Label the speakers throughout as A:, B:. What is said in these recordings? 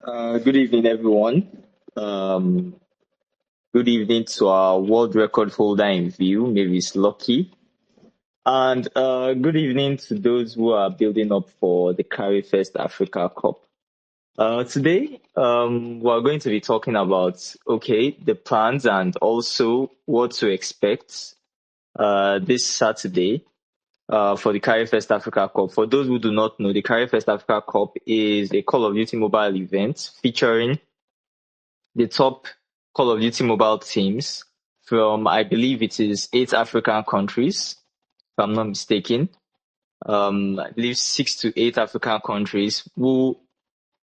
A: Good evening, everyone. Um, Good evening to our world record holder in view, Mavis Lucky. And good evening to those who are building up for the Carry1st Africa Cup. Today, we're going to be talking about, the plans and also what to expect this Saturday for the Carry1st Africa Cup. For those who do not know, the Carry1st Africa Cup is a Call of Duty mobile event featuring the top Call of Duty mobile teams from, I believe it is 8 African countries, if I'm not mistaken. I believe 6 to 8 African countries who,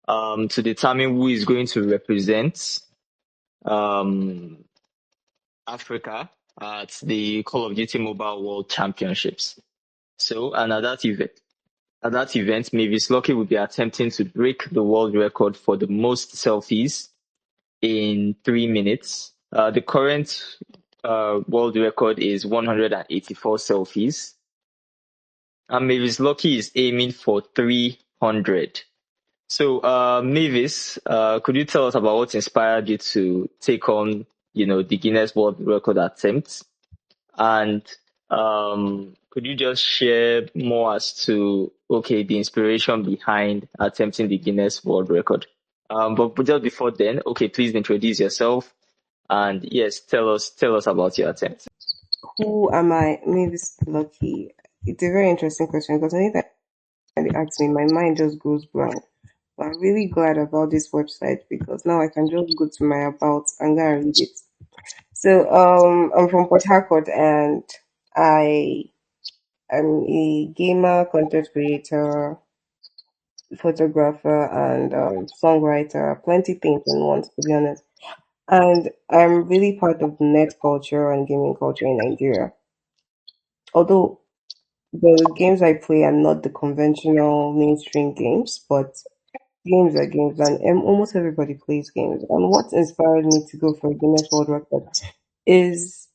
A: to determine who is going to represent um, Africa at the Call of Duty Mobile World Championships. So, and at that event, Mavis Lucky will be attempting to break the world record for the most selfies in 3 minutes. The current world record is 184 selfies. And Mavis Lucky is aiming for 300. So, Mavis, could you tell us about what inspired you to take on, the Guinness World Record attempt? And could you just share more as to, the inspiration behind attempting the Guinness World Record? But just before then, please introduce yourself and yes, tell us about your attempt.
B: Who am I? Maybe it's lucky. It's a very interesting question because anytime they ask me, my mind just goes blank. But I'm really glad about this website because now I can just go to my about and go and read it. So I'm from Port Harcourt and I am a gamer, content creator, photographer, and songwriter. Plenty things in one, to be honest. And I'm really part of the net culture and gaming culture in Nigeria. Although the games I play are not the conventional mainstream games, but games are games, and almost everybody plays games. And what inspired me to go for Guinness World Record is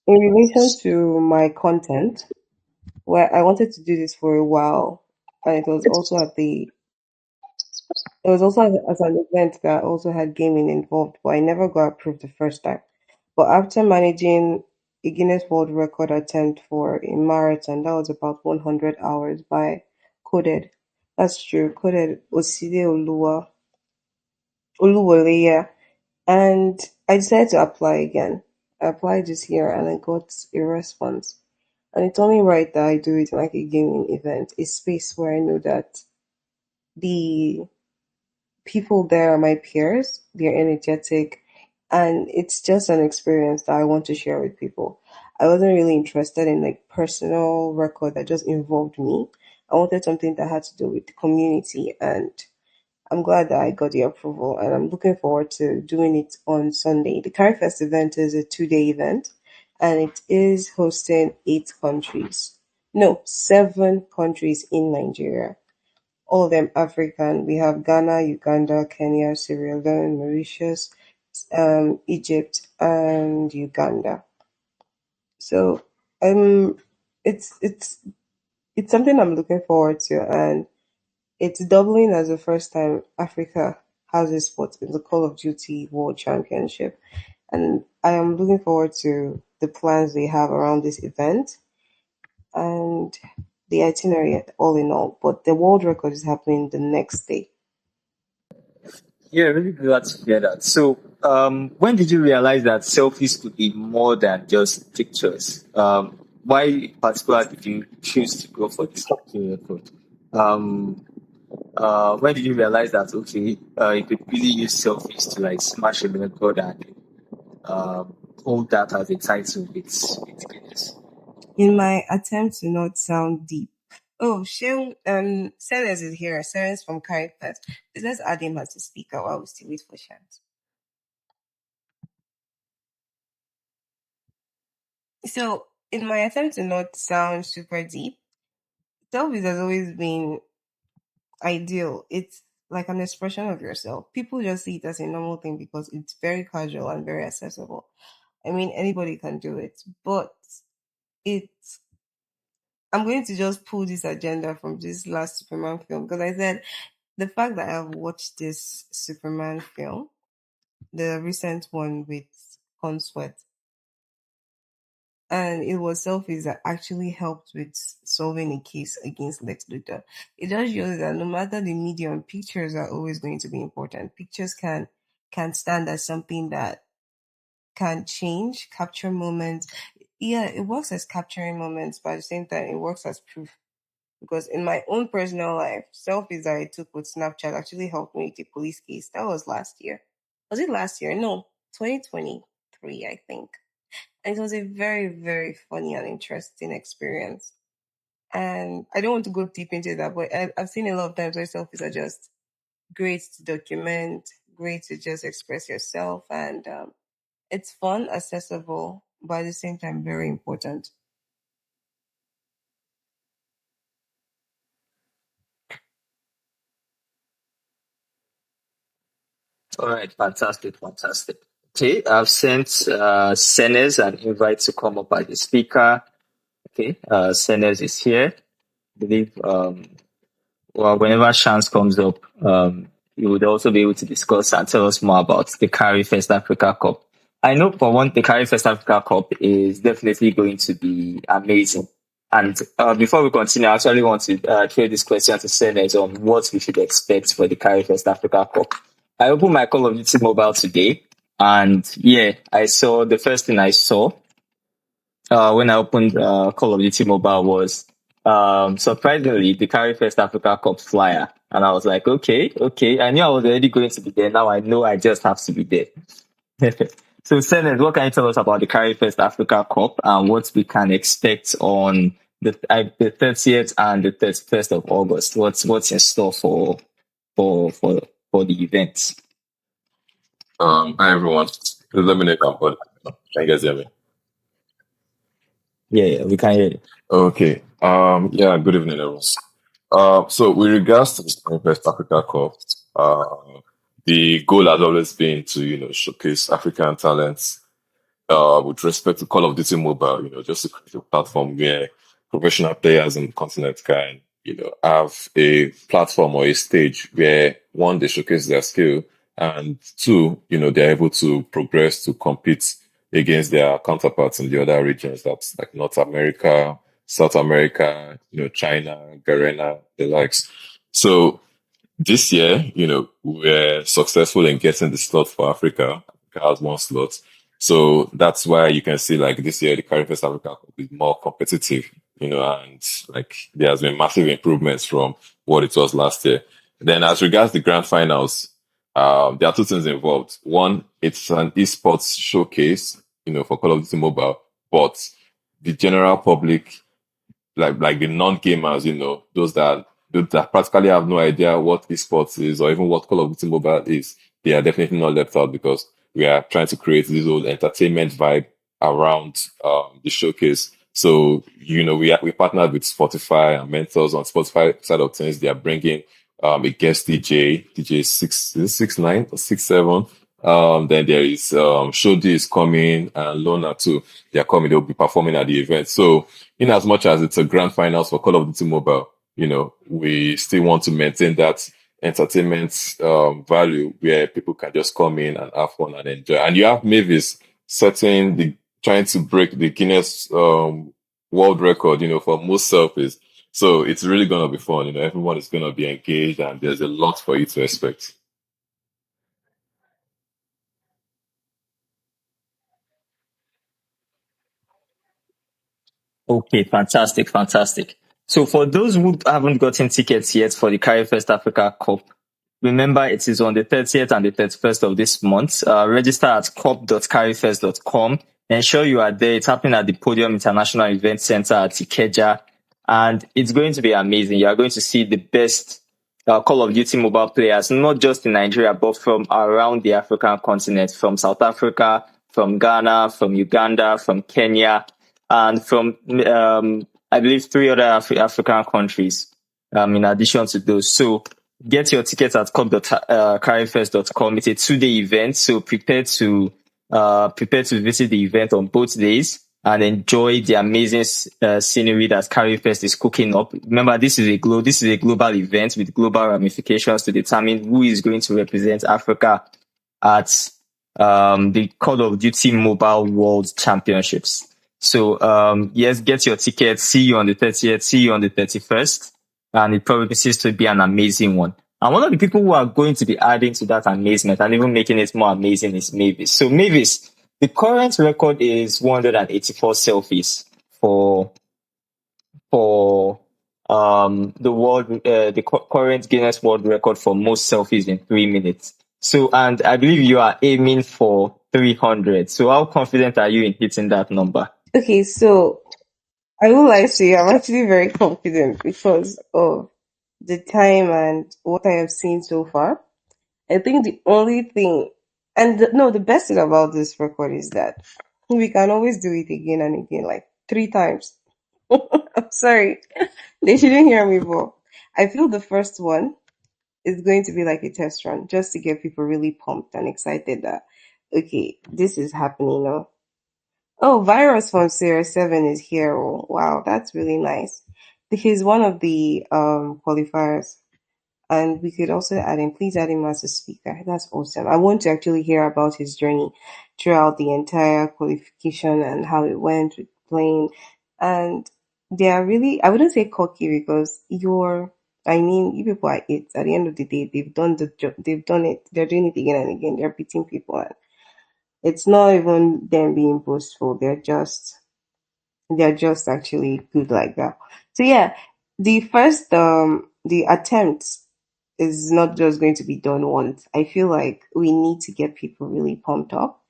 B: in relation to my content, where I wanted to do this for a while, and it was also as an event that also had gaming involved, but I never got approved the first time. But after managing a Guinness World Record attempt for a marathon, that was about 100 hours by Coded. That's true. Coded Oside Oluwole, yeah. And I decided to apply again. I applied this year and I got a response. And it's only right that I do it like a gaming event, a space where I know that the people there are my peers, they're energetic, and it's just an experience that I want to share with people. I wasn't really interested in like personal record that just involved me. I wanted something that had to do with the community, and I'm glad that I got the approval, and I'm looking forward to doing it on Sunday. The Carry1st event is a 2-day event, and it is hosting 8 countries. No, 7 countries in Nigeria, all of them African. We have Ghana, Uganda, Kenya, Sierra Leone, Mauritius, Egypt, and Uganda. So um, it's something I'm looking forward to, and it's doubling as the first time Africa has a spot in the Call of Duty World Championship, and I am looking forward to the plans they have around this event and the itinerary all in all. But the world record is happening the next day.
A: Yeah, really glad to hear that. So, when did you realize that selfies could be more than just pictures? Why in particular did you choose to go for this record? Um, when did you realize that you could really use selfies to like smash a record and hold that as a title with Guinness?
B: In my attempt to not sound deep. Oh, Sheil, Sellers is here. Sellers from Carry1st. Let's add him as a speaker while we still wait for Shant. So, in my attempt to not sound super deep, selfies has always been ideal. It's like an expression of yourself. People just see it as a normal thing because it's very casual and very accessible. I mean, anybody can do it, but it's I'm going to just pull this agenda from this last Superman film because I said the fact that I've watched this Superman film, the recent one with Consweat, and it was selfies that actually helped with solving a case against Lex Luthor. It just shows that no matter the medium, pictures are always going to be important. Pictures can stand as something that can change, capture moments. Yeah, it works as capturing moments, but at the same time, it works as proof. Because in my own personal life, selfies that I took with Snapchat actually helped me with a police case. That was last year. Was it last year? No, 2023, I think. And it was a very, very funny and interesting experience. And I don't want to go deep into that, but I've seen a lot of times where selfies are just great to document, great to just express yourself. And it's fun, accessible, but at the same time, very important.
A: All right, fantastic, fantastic. Okay, I've sent Senes an invite to come up as a speaker. Okay, Senes is here. I believe well, whenever chance comes up, you would also be able to discuss and tell us more about the Carry1st Africa Cup. I know for one, the Carry1st Africa Cup is definitely going to be amazing. And before we continue, I actually want to throw this question to Senes on what we should expect for the Carry1st Africa Cup. I opened my Call of Duty mobile today, and yeah, I saw the first thing I saw when I opened Call of Duty Mobile was surprisingly the Carry1st Africa Cup flyer. And I was like, okay. I knew I was already going to be there. Now I know I just have to be there. So, Senate, what can you tell us about the Carry1st Africa Cup and what we can expect on the 30th and the 31st of August? What's in store for for the event?
C: Hi everyone. Please let me know if I'm on. Can you guys hear me?
A: Yeah, we can hear you.
C: Okay. Yeah, good evening everyone. So with regards to the West Africa Cup, the goal has always been to, showcase African talents, with respect to Call of Duty Mobile, just to create a platform where professional players in the continent can, have a platform or a stage where one, they showcase their skill, and two, they're able to progress to compete against their counterparts in the other regions. That's like North America, South America, China, Garena, the likes. So this year, we're successful in getting the slot for Africa. Africa has one slot. So that's why you can see like this year, the Carry1st Africa Cup is more competitive, and like there has been massive improvements from what it was last year. Then as regards the grand finals, there are two things involved. One, it's an esports showcase, for Call of Duty Mobile, but the general public like the non-gamers, those that practically have no idea what esports is or even what Call of Duty Mobile is, they are definitely not left out because we are trying to create this whole entertainment vibe around the showcase. So, we partnered with Spotify and mentors on Spotify side of things. They are bringing a guest DJ 6 9 or 6 7. Then there is Shodi is coming and Lona too. They are coming. They'll be performing at the event. So in as much as it's a grand finals for Call of Duty Mobile, we still want to maintain that entertainment value where people can just come in and have fun and enjoy. And you have Mavis trying to break the Guinness world record, for most selfies. So it's really gonna be fun. Everyone is gonna be engaged, and there's a lot for you to expect.
A: Okay, fantastic, fantastic. So for those who haven't gotten tickets yet for the Carry1st Africa Cup, remember it is on the 30th and the 31st of this month. Register at cup.carry1st.com. Ensure you are there. It's happening at the Podium International Event Center at Ikeja. And it's going to be amazing. You are going to see the best Call of Duty mobile players, not just in Nigeria, but from around the African continent, from South Africa, from Ghana, from Uganda, from Kenya, and from, I believe, three other African countries, in addition to those. So get your tickets at cup.carry1st.com. It's a 2-day event, so prepare to visit the event on both days. and enjoy the amazing scenery that Carry1st is cooking up. Remember, this is a global event with global ramifications to determine who is going to represent Africa at the Call of Duty Mobile World Championships. So yes, get your ticket. See you on the 30th. See you on the 31st. And it promises to be an amazing one. And one of the people who are going to be adding to that amazement and even making it more amazing is Mavis. So Mavis, the current record is 184 selfies for the current Guinness World Record for most selfies in 3 minutes. So, and I believe you are aiming for 300. So how confident are you in hitting that number?
B: Okay, so I will lie to you. I'm actually very confident because of the time and what I have seen so far. I think the only thing, no, the best thing about this record is that we can always do it again and again, like 3 times. I'm sorry. They shouldn't hear me, but I feel the first one is going to be like a test run just to get people really pumped and excited that, okay, this is happening now. Oh, Virus from Series 7 is here. Oh, wow, that's really nice. He's one of the qualifiers. And we could also add him, please add him as a speaker. That's awesome. I want to actually hear about his journey throughout the entire qualification and how it went with playing. And they are really, I wouldn't say cocky because you people are it. At the end of the day, they've done the job, they've done it, they're doing it again and again. They're beating people. And it's not even them being boastful. They're just actually good like that. So yeah, the attempt is not just going to be done once. I feel like we need to get people really pumped up.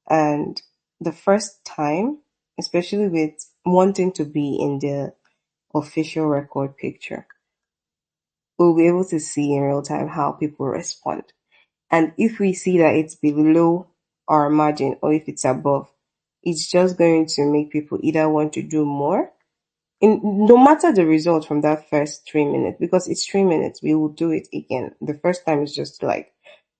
B: And the first time, especially with wanting to be in the official record picture, we'll be able to see in real time how people respond. And if we see that it's below our margin or if it's above, it's just going to make people either want to do more no matter the result from that first 3 minutes, because it's 3 minutes, we will do it again. The first time is just like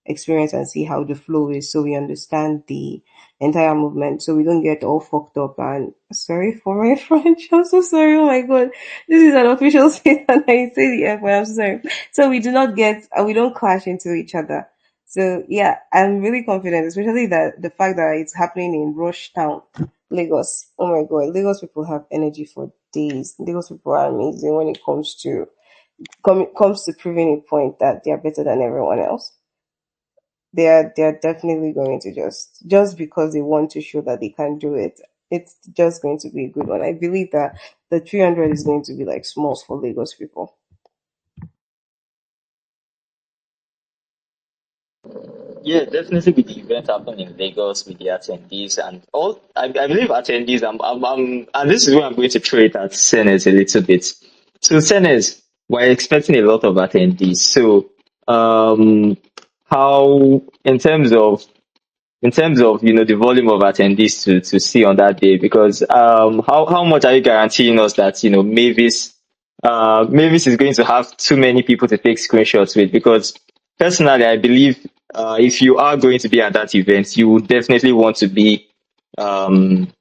B: experience and see how the flow is so we understand the entire movement so we don't get all fucked up. And sorry for my French, I'm so sorry. Oh my god, this is an official space and I say the F word, I'm so sorry. So we do not get we don't clash into each other. So yeah, I'm really confident, especially that the fact that it's happening in Rush Town, Lagos. Oh my god, Lagos people have energy for days. Lagos people are amazing when it comes to proving a point that they are better than everyone else. They are definitely going to just because they want to show that they can do it. It's just going to be a good one. I believe that the 300 is going to be like small for Lagos people.
A: Yeah, definitely with the event happening in Lagos with the attendees and all. I believe attendees. And this is where I'm going to throw it at Senes a little bit. So Senes, we're expecting a lot of attendees. So, how in terms of the volume of attendees to see on that day, because how much are you guaranteeing us that Mavis is going to have too many people to take screenshots with? Because personally, I believe if you are going to be at that event, you would definitely want to be in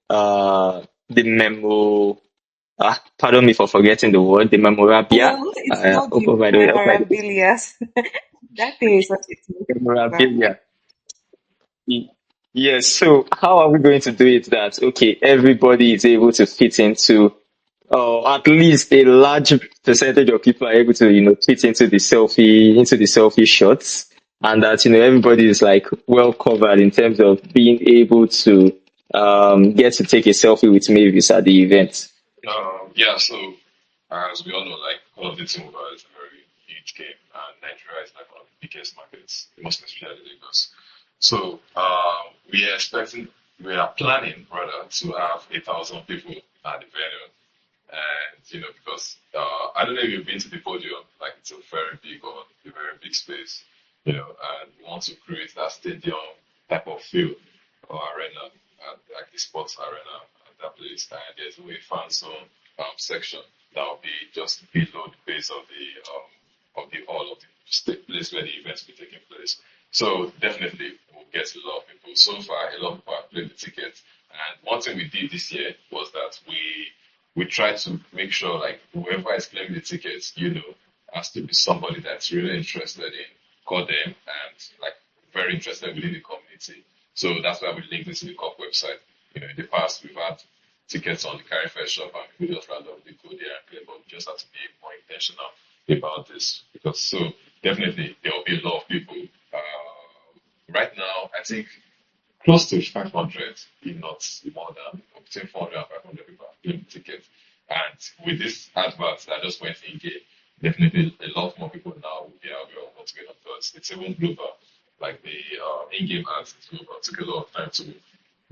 A: the memo. Pardon me for forgetting the word, the memorabilia.
B: Well, it's not the
A: By the way,
B: memorabilia. That thing is such a thing.
A: memorabilia. Yes. So how are we going to do it that okay, everybody is able to fit into, at least a large percentage of people are able to fit into the selfie shots, and that everybody is like well covered in terms of being able to get to take a selfie with Mavis at the event.
C: Yeah, so as we all know, like Call of Duty Mobile is a very huge game, and Nigeria is like one of the biggest markets, most especially Lagos. So we are planning rather to have 1,000 people at the venue, and because I don't know if you've been to the podium, like it's a very big or a very big space, and we want to create that stadium type of feel or arena, like the sports arena at that place. And there's a fan zone section that will be just below the base of the hall of the place where the events will be taking place. So definitely we'll get a lot of people. So far, a lot of people have played the tickets, And one thing we did this year was that we tried to make sure like whoever is claiming the tickets, has to be somebody that's really interested in coding and like very interested within the community. So that's why we linked it to the Cup website. In the past we've had tickets on the Carry1st shop and people just randomly go there and claim, but we just have to be more intentional about this because so definitely there will be a lot of people. Right now, I think close to 500, if not more than between 400 and 500 people have claimed tickets. And with this advert that just went in game, definitely a lot more people now will be aware of what's going on because it's even global. Like the in-game ads is global. It took a lot of time to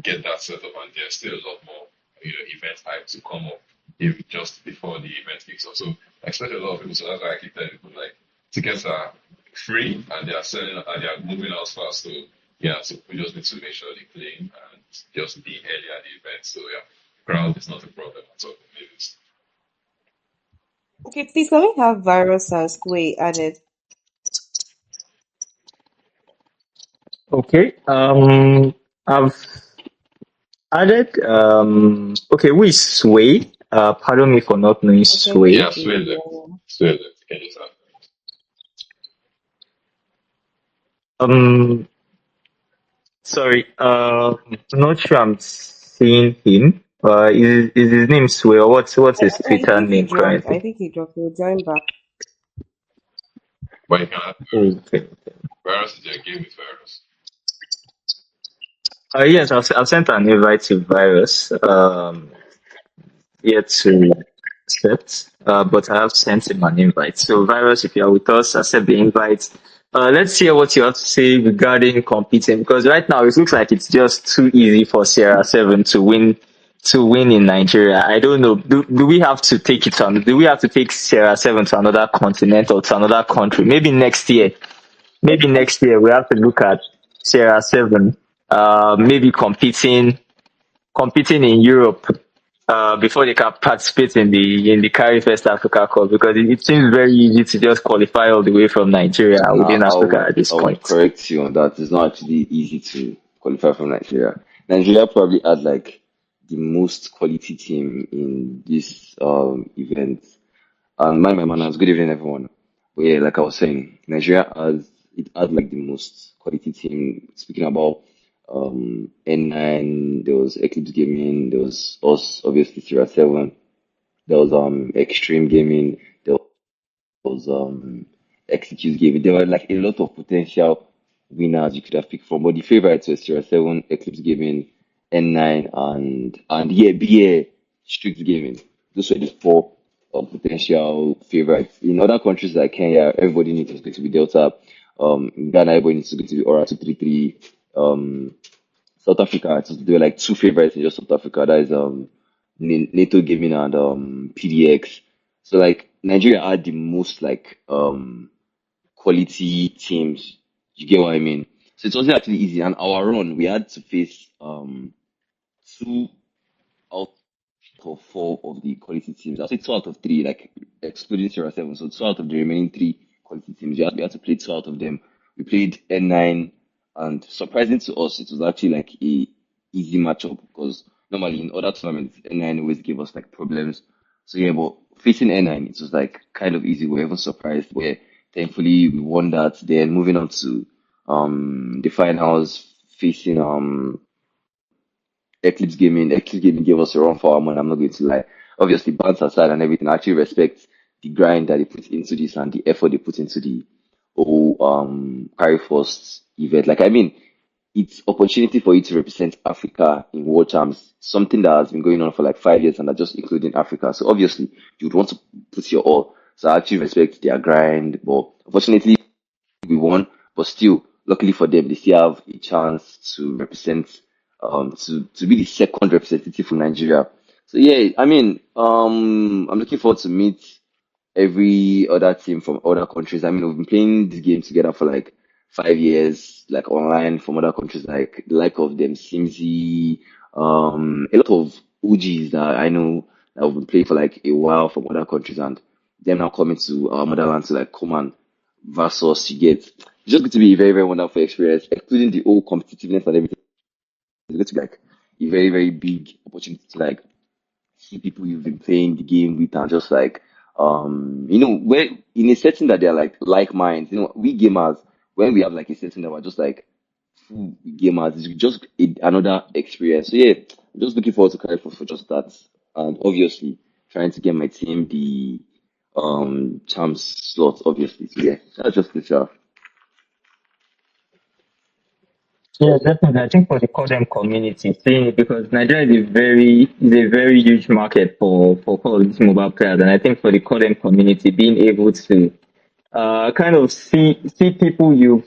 C: get that set up, and there's still a lot more event hype to come up if just before the event kicks off. So I expect a lot of people. So that's why I keep telling people like tickets are free and they are selling and they are moving out fast. So yeah, so we just need to make sure they claim and just be early at the event. So yeah, crowd is not a problem at all. Maybe
B: Okay, please can we have virus and Squay added?
A: Okay. I've added. Okay, who is Sway? Pardon me for not knowing
B: Okay,
A: Sway.
C: yeah,
B: thank you.
C: Sway left. Sway left. Can you start?
A: Um, sorry. Not sure I'm seeing him. Is his name Sway or what's his
B: I
A: Twitter
B: think he
A: name
B: dropped. I
A: currently?
B: think he dropped. He'll join back.
C: But you can add
A: Okay.
C: virus is your game with virus.
A: Yes, I've sent an invite to Virus. Yet to accept, but I have sent him an invite. So, Virus, if you are with us, accept the invite. Let's hear what you have to say regarding competing because right now it looks like it's just too easy for Sierra Seven to win in Nigeria. I don't know. Do we have to take it on? Do we have to take Sierra Seven to another continent or to another country? Maybe next year. Maybe next year we have to look at Sierra Seven. Maybe competing in Europe before they can participate in the Carry1st Africa Cup because it seems very easy to just qualify all the way from Nigeria
D: Nah,
A: within Africa at this
D: I would
A: point.
D: correct you on that. It's not actually easy to qualify from Nigeria. Nigeria probably had like the most quality team in this event. And mind my manners, good evening everyone. But yeah, like I was saying, Nigeria had like the most quality team. Speaking about N9, there was Eclipse Gaming, there was us, obviously Sierra 7, there was Extreme Gaming, there was Execute Gaming. There were like a lot of potential winners you could have picked from. But the favorites were Sierra 7, Eclipse Gaming, N9, and yeah, BA Strict Gaming. Those were the four potential favorites. In other countries like Kenya, everybody needs to go to be Delta. Ghana, everybody needs to go to be Aura 233. South Africa, there were like two favorites in just South Africa. That is NATO Gaming and PDX. So like Nigeria had the most like quality teams. You get what I mean? So it wasn't actually easy. And our run, we had to face two out of four of the quality teams. I'll say two out of three, like excluding Sierra 7. So two out of the remaining three quality teams. We had to play two out of them. We played N9, and surprising to us, it was actually like a easy matchup because normally in other tournaments, N9 always give us like problems. So yeah, but facing N9, it was like kind of easy. We were even surprised where thankfully we won that. Then moving on to the finals, facing Eclipse Gaming. Eclipse Gaming gave us a run for our money. I'm not going to lie. Obviously, bands aside and everything, I actually respect the grind that they put into this and the effort they put into the whole Carry1st event. Like, I mean, it's opportunity for you to represent Africa in World Champs, something that has been going on for like 5 years and that just including Africa. So obviously, you'd want to put your all. So I actually respect their grind, but unfortunately, we won, but still, luckily for them, they still have a chance to represent, to be the second representative from Nigeria. So yeah, I mean, I'm looking forward to meet every other team from other countries. I mean, we've been playing this game together for like 5 years, like online from other countries, like the like of them, Simsy, a lot of OGs that I know that have been playing for like a while from other countries, and them now coming to our motherland to like come and versus you get. It's just going to be a very, very wonderful experience, including the whole competitiveness and everything. It's going to be like a very, very big opportunity to like see people you've been playing the game with and just like where in a setting that they're like minds. We gamers, when we have like a setting that we're just like full gamers, it's just another experience. So yeah, I'm just looking forward to Carry1st for just that. And obviously trying to get my team the champs slot, obviously. So yeah, that's just the stuff.
A: Yeah, definitely. I think for the Codem community, seeing it because Nigeria is a very huge market for Call of Duty mobile players, and I think for the Codem community, being able to kind of see people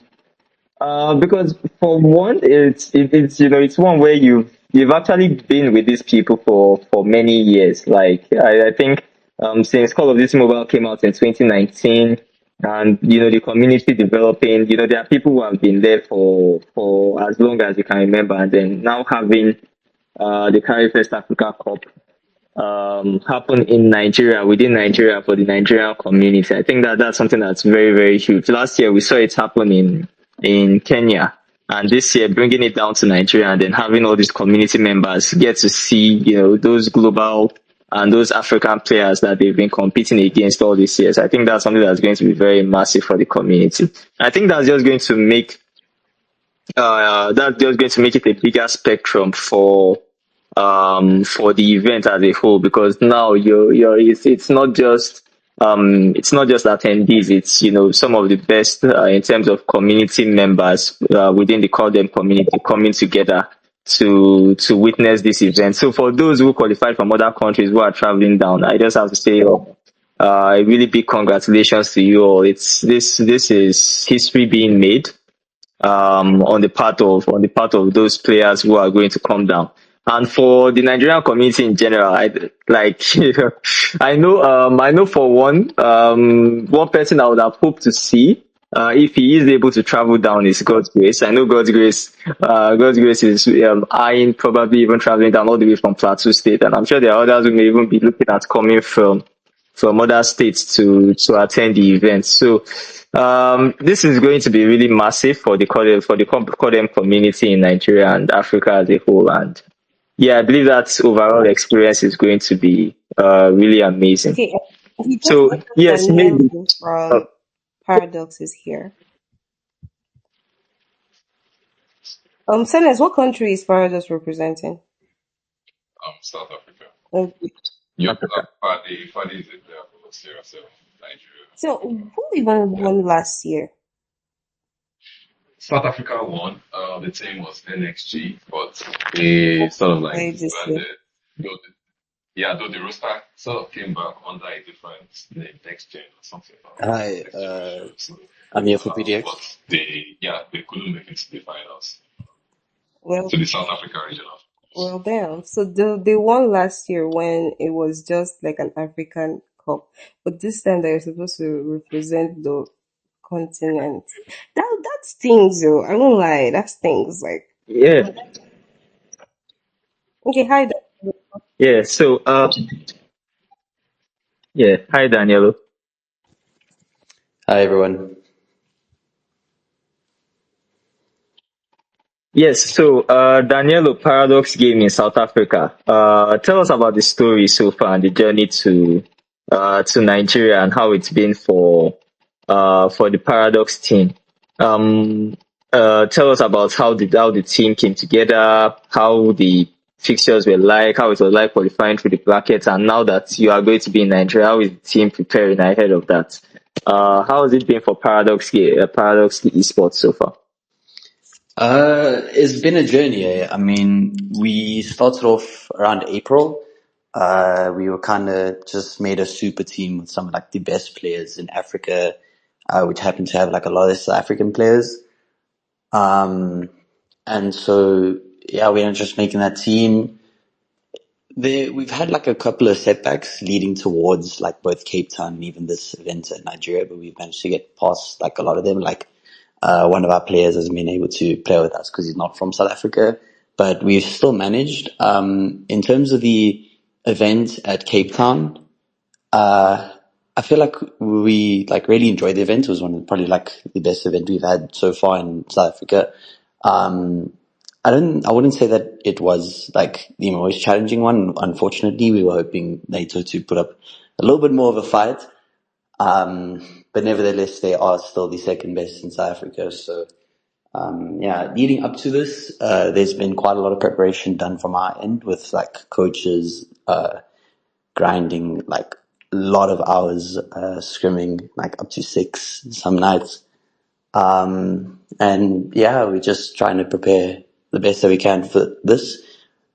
A: because for one, it's it's one where you've actually been with these people for many years. Like I think since Call of Duty Mobile came out in 2019, and the community developing, there are people who have been there for as long as you can remember, and then now having the Carry1st Africa Cup happen in Nigeria, within Nigeria, for the Nigerian community. I think that's something that's very, very huge. Last year we saw it happen in Kenya, and this year bringing it down to Nigeria and then having all these community members get to see those global and those African players that they've been competing against all these years. I think that's something that's going to be very massive for the community. I think that's just going to make it a bigger spectrum for the event as a whole, because now it's not just attendees, it's some of the best in terms of community members within the Codem community coming together to witness this event. So for those who qualified from other countries who are traveling down, I just have to say a really big congratulations to you all. This is history being made on the part of those players who are going to come down. And for the Nigerian community in general, I know for one person I would have hoped to see if he is able to travel down is God's Grace. I know God's Grace is eyeing probably even traveling down all the way from Plateau State, and I'm sure there are others who may even be looking at coming from other states to attend the event. So this is going to be really massive for the Codem community in Nigeria and Africa as a whole. And yeah, I believe that overall experience is going to be really amazing.
B: Okay, he just
A: So
B: noticed
A: yes,
B: that
A: maybe.
B: Melvin from Paradox is here. Senes, what country is Paradox representing?
C: South Africa.
B: Okay.
C: Yeah, Fadi is a player for Sierra, so Nigeria.
B: So who even won last year?
C: South Africa won. The team was NXG, but they sort of like
B: Why this year?
C: disbanded. Though the roster sort of came back under a different name, Next Gen or something.
E: Hi,
C: Next Gen, so,
E: I'm here for PDX.
C: but they couldn't make it to the finals.
B: Well,
C: To the South Africa regional.
B: well, damn. So they won last year when it was just like an African Cup, but this time they're supposed to represent the continent. That stings, though. I won't lie, that stings. Like,
A: Yeah.
B: okay, hi.
A: Yeah. So yeah. Hi, Danielo.
E: Hi, everyone.
A: Yes, so Danielo, Paradox Gaming, South Africa. Tell us about the story so far and the journey to Nigeria and how it's been for the Paradox team. Tell us about how the team came together, how the fixtures were like, how it was like qualifying through the brackets, and now that you are going to be in Nigeria, how is the team preparing ahead of that? How has it been for Paradox Esports so far?
E: It's been a journey. I mean, we started off around April. We were kind of just made a super team with some of like the best players in Africa, which happened to have like a lot of South African players. And so, yeah, we ended up just making that team. We've had like a couple of setbacks leading towards like both Cape Town and even this event in Nigeria, but we've managed to get past like a lot of them. Like one of our players hasn't been able to play with us because he's not from South Africa, but we've still managed. In terms of the event at Cape Town, I feel like we like really enjoyed the event. It was probably like the best event we've had so far in South Africa. I wouldn't say that it was like the most challenging one. Unfortunately, we were hoping NATO to put up a little bit more of a fight. But nevertheless, they are still the second best in South Africa. So, yeah, leading up to this, there's been quite a lot of preparation done from our end with like coaches, grinding like a lot of hours, scrimming like up to 6 some nights. And yeah, we're just trying to prepare the best that we can for this,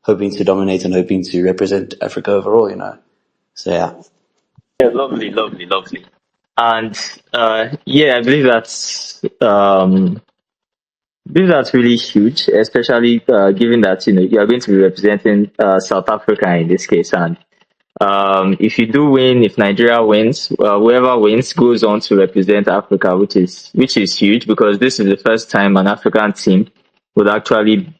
E: hoping to dominate and hoping to represent Africa overall, So yeah.
A: Yeah, lovely, lovely, lovely. And yeah, I believe that's really huge, especially given that you are going to be representing South Africa in this case. And if you do win, if Nigeria wins, whoever wins goes on to represent Africa, which is huge because this is the first time an African team would actually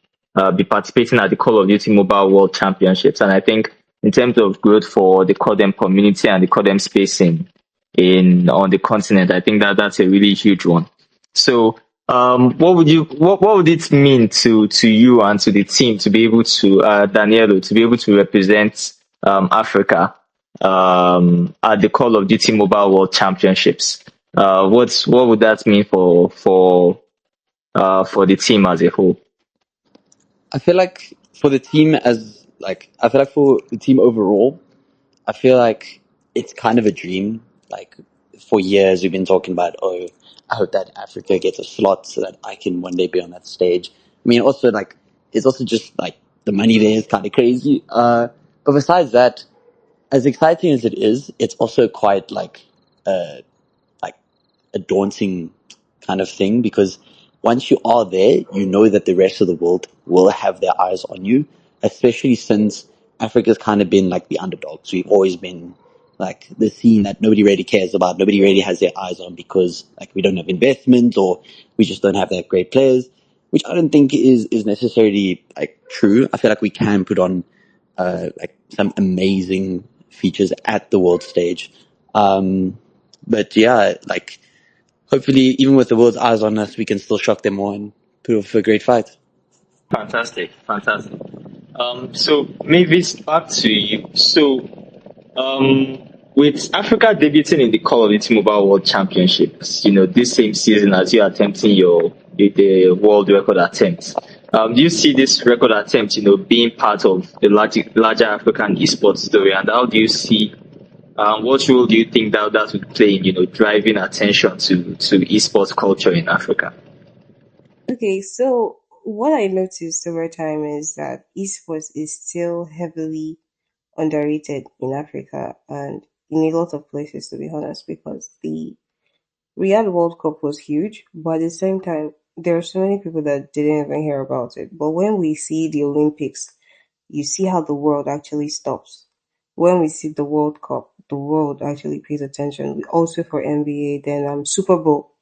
A: be participating at the Call of Duty Mobile World Championships. And I think in terms of growth for the Codem community and the Codem space on the continent, I think that's a really huge one. So what would it mean to you and to the team to be able to Danielo to be able to represent Africa at the Call of Duty Mobile World Championships? What would that mean for the team as a whole?
E: I feel like for the team I feel like for the team overall, I feel like it's kind of a dream. Like for years we've been talking about, oh, I hope that Africa gets a slot so that I can one day be on that stage. I mean, also like it's also just like the money there is kind of crazy. But besides that, as exciting as it is, it's also quite like a daunting kind of thing because once you are there, you know that the rest of the world will have their eyes on you, especially since Africa's kind of been like the underdogs. We've always been like the scene that nobody really cares about, nobody really has their eyes on because like we don't have investment or we just don't have that great players, which I don't think is necessarily like true. I feel like we can put on like some amazing features at the world stage. But yeah, like hopefully, even with the world's eyes on us, we can still shock them all and put off a great fight.
A: Fantastic, fantastic. So maybe it's back to you. So, with Africa debuting in the Call of Duty Mobile World Championships, this same season as you're attempting the world record attempt, do you see this record attempt, being part of the larger African esports story? And how do you see, what role do you think that would play in, driving attention to esports culture in Africa?
B: Okay, so what I noticed over time is that esports is still heavily underrated in Africa and in a lot of places, to be honest, because the Riyadh World Cup was huge, but at the same time, there are so many people that didn't even hear about it. But when we see the Olympics, you see how the world actually stops. When we see the World Cup, the world actually pays attention. Also for NBA, then Super Bowl,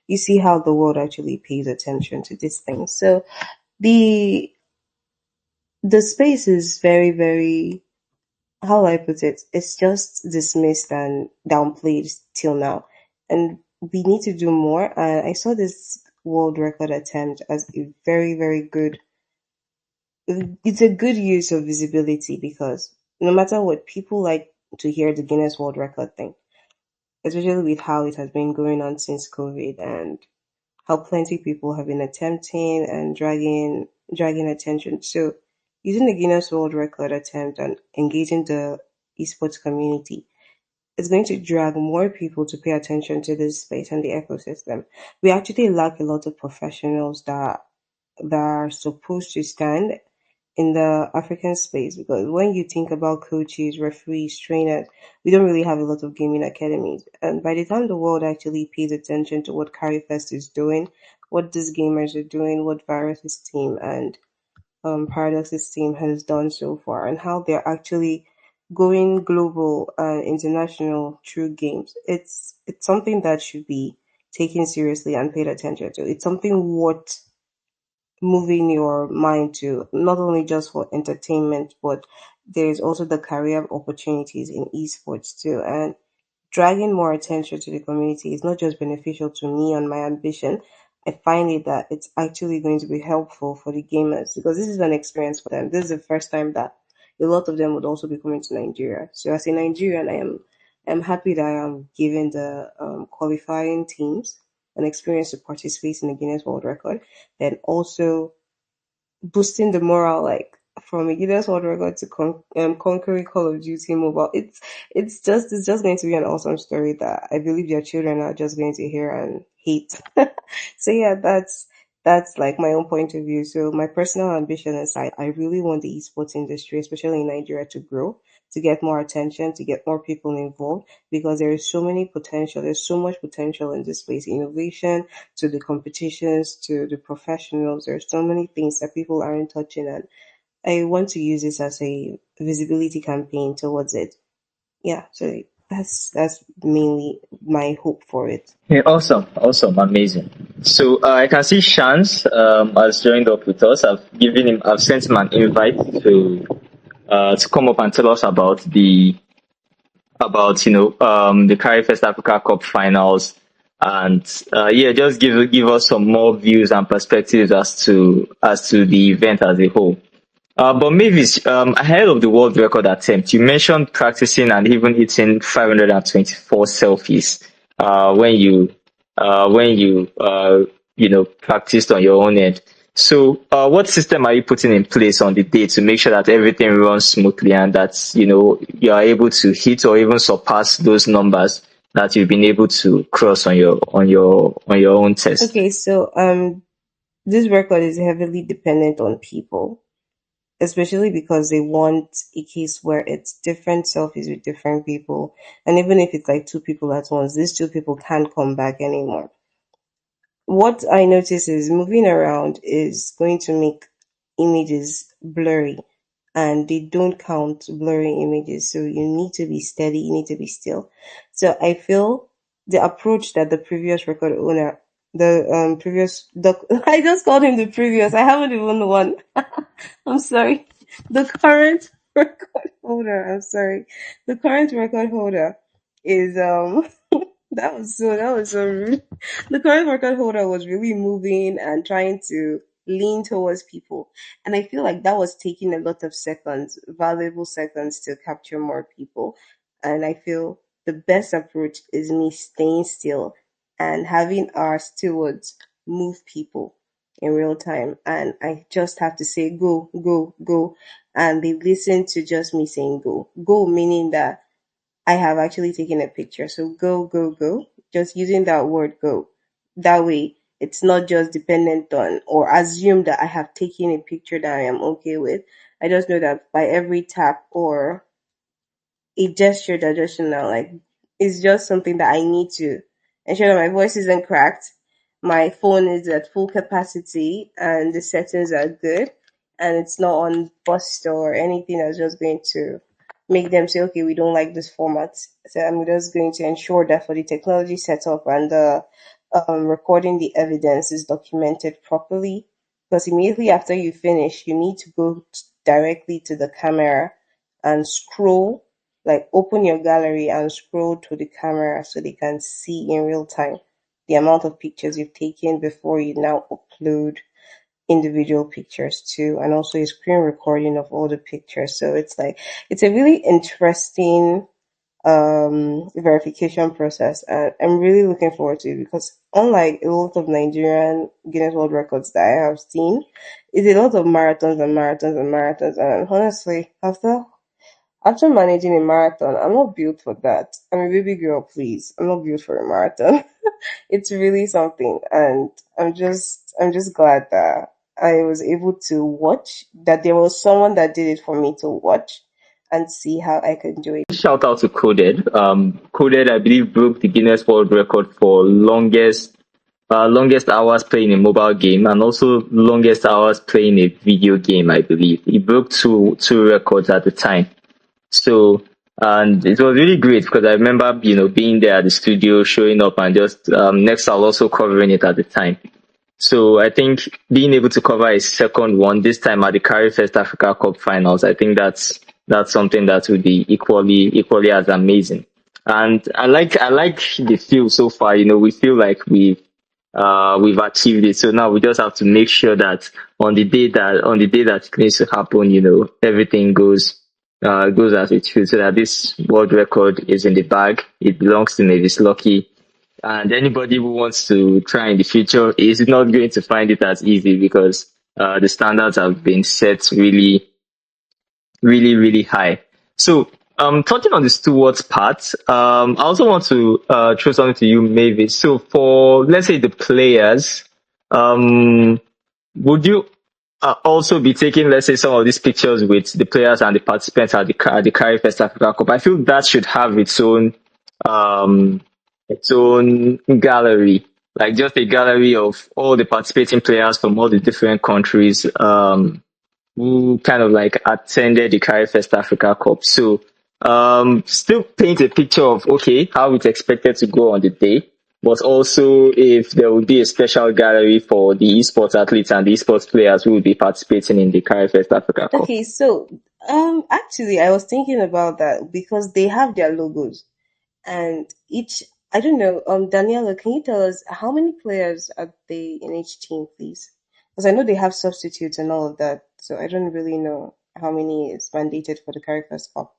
B: you see how the world actually pays attention to this thing. So the the space is very, very, how do I put it? It's just dismissed and downplayed till now. And we need to do more. And I saw this world record attempt as a very, very good, it's a good use of visibility because no matter what, people like to hear the Guinness World Record thing, especially with how it has been going on since COVID and how plenty people have been attempting and dragging attention. So using the Guinness World Record attempt and engaging the esports community is going to drag more people to pay attention to this space and the ecosystem. We actually lack a lot of professionals that are supposed to stand in the African space because when you think about coaches, referees, trainers, we don't really have a lot of gaming academies. And by the time the world actually pays attention to what Carry1st is doing, what these gamers are doing, what Virus's team and Paradox's team has done so far, and how they're actually going global and international through games, it's something that should be taken seriously and paid attention to. It's something worth moving your mind to, not only just for entertainment, but there's also the career opportunities in esports too. And dragging more attention to the community is not just beneficial to me and my ambition, I find it that it's actually going to be helpful for the gamers because this is an experience for them. This is the first time that a lot of them would also be coming to Nigeria. So as a Nigerian, I'm happy that I am given the qualifying teams an experience to participate in the Guinness World Record, then also boosting the morale, like from a Guinness World Record to conquering Call of Duty Mobile. It's just going to be an awesome story that I believe your children are just going to hear and hate. So yeah, that's like my own point of view. So my personal ambition is I really want the esports industry, especially in Nigeria, to grow, to get more attention, to get more people involved, because there is so many potential. There's so much potential in this space. Innovation to the competitions to the professionals. There's so many things that people aren't touching, and I want to use this as a visibility campaign towards it. Yeah, so that's mainly my hope for it.
A: Yeah, awesome, amazing. So I can see Shans has joined up with us. I've sent him an invite to come up and tell us about the Carry1st Africa Cup finals, and just give us some more views and perspectives as to the event as a whole. But Mavis, ahead of the world record attempt, you mentioned practicing and even hitting 524 selfies when you practiced on your own end. So, what system are you putting in place on the day to make sure that everything runs smoothly and that you are able to hit or even surpass those numbers that you've been able to cross on your own test?
B: Okay, so this record is heavily dependent on people, especially because they want a case where it's different selfies with different people. And even if it's like two people at once, these two people can't come back anymore. What I notice is moving around is going to make images blurry, and they don't count blurry images. So you need to be steady, you need to be still. So I feel the approach that the previous record owner, I just called him the previous, I haven't even won. I'm sorry. The current record holder, I'm sorry. The current record holder is that was so rude. The current record holder was really moving and trying to lean towards people. And I feel like that was taking a lot of seconds, valuable seconds to capture more people. And I feel the best approach is me staying still and having our stewards move people in real time. And I just have to say, go, go, go. And they listen to just me saying go. Go meaning that I have actually taken a picture. So go, go, go. Just using that word go. That way, it's not just dependent on or assume that I have taken a picture that I am okay with. I just know that by every tap or a gesture that just like it's just something that I need to ensure that my voice isn't cracked, my phone is at full capacity, and the settings are good, and it's not on bust or anything that's just going to make them say, okay, we don't like this format. So I'm just going to ensure that for the technology setup and the recording the evidence is documented properly. Because immediately after you finish, you need to go directly to the camera and scroll, like open your gallery and scroll to the camera so they can see in real time the amount of pictures you've taken before you now upload individual pictures too, and also a screen recording of all the pictures. So it's a really interesting verification process, and I'm really looking forward to it because unlike a lot of Nigerian Guinness World Records that I have seen, it's a lot of marathons and marathons and marathons, and honestly, after managing a marathon, I'm not built for that. I'm a baby girl, please. I'm not built for a marathon. It's really something, and I'm just glad that I was able to watch, that there was someone that did it for me to watch and see how I can do it.
A: Shout out to Coded. Coded, I believe, broke the Guinness World Record for longest hours playing a mobile game and also longest hours playing a video game. I believe he broke two records at the time. So, and it was really great because I remember being there at the studio, showing up, and just Nexal also covering it at the time. So I think being able to cover a second one this time at the Carry1st Africa Cup finals, I think that's something that would be equally as amazing. And I like the feel so far. We feel like we've achieved it. So now we just have to make sure that on the day that it needs to happen, everything goes as it should, so that this world record is in the bag. It belongs to Mavis Lucky. And anybody who wants to try in the future is not going to find it as easy, because the standards have been set really, really, really high. So, touching on the stewards part, I also want to throw something to you, Mavis. So, for let's say the players, um, would you also be taking, let's say, some of these pictures with the players and the participants at the Carry1st Africa Cup? I feel that should have its own gallery, like just a gallery of all the participating players from all the different countries. Who kind of like attended the Carry1st Africa Cup. So still paint a picture of, okay, how it's expected to go on the day, but also if there would be a special gallery for the esports athletes and the esports players who would be participating in the Carry1st Africa Cup.
B: Okay, so actually I was thinking about that because they have their logos and each I don't know, Daniela, can you tell us how many players are they in each team, please? Because I know they have substitutes and all of that, so I don't really know how many is mandated for the Carry1st Cup.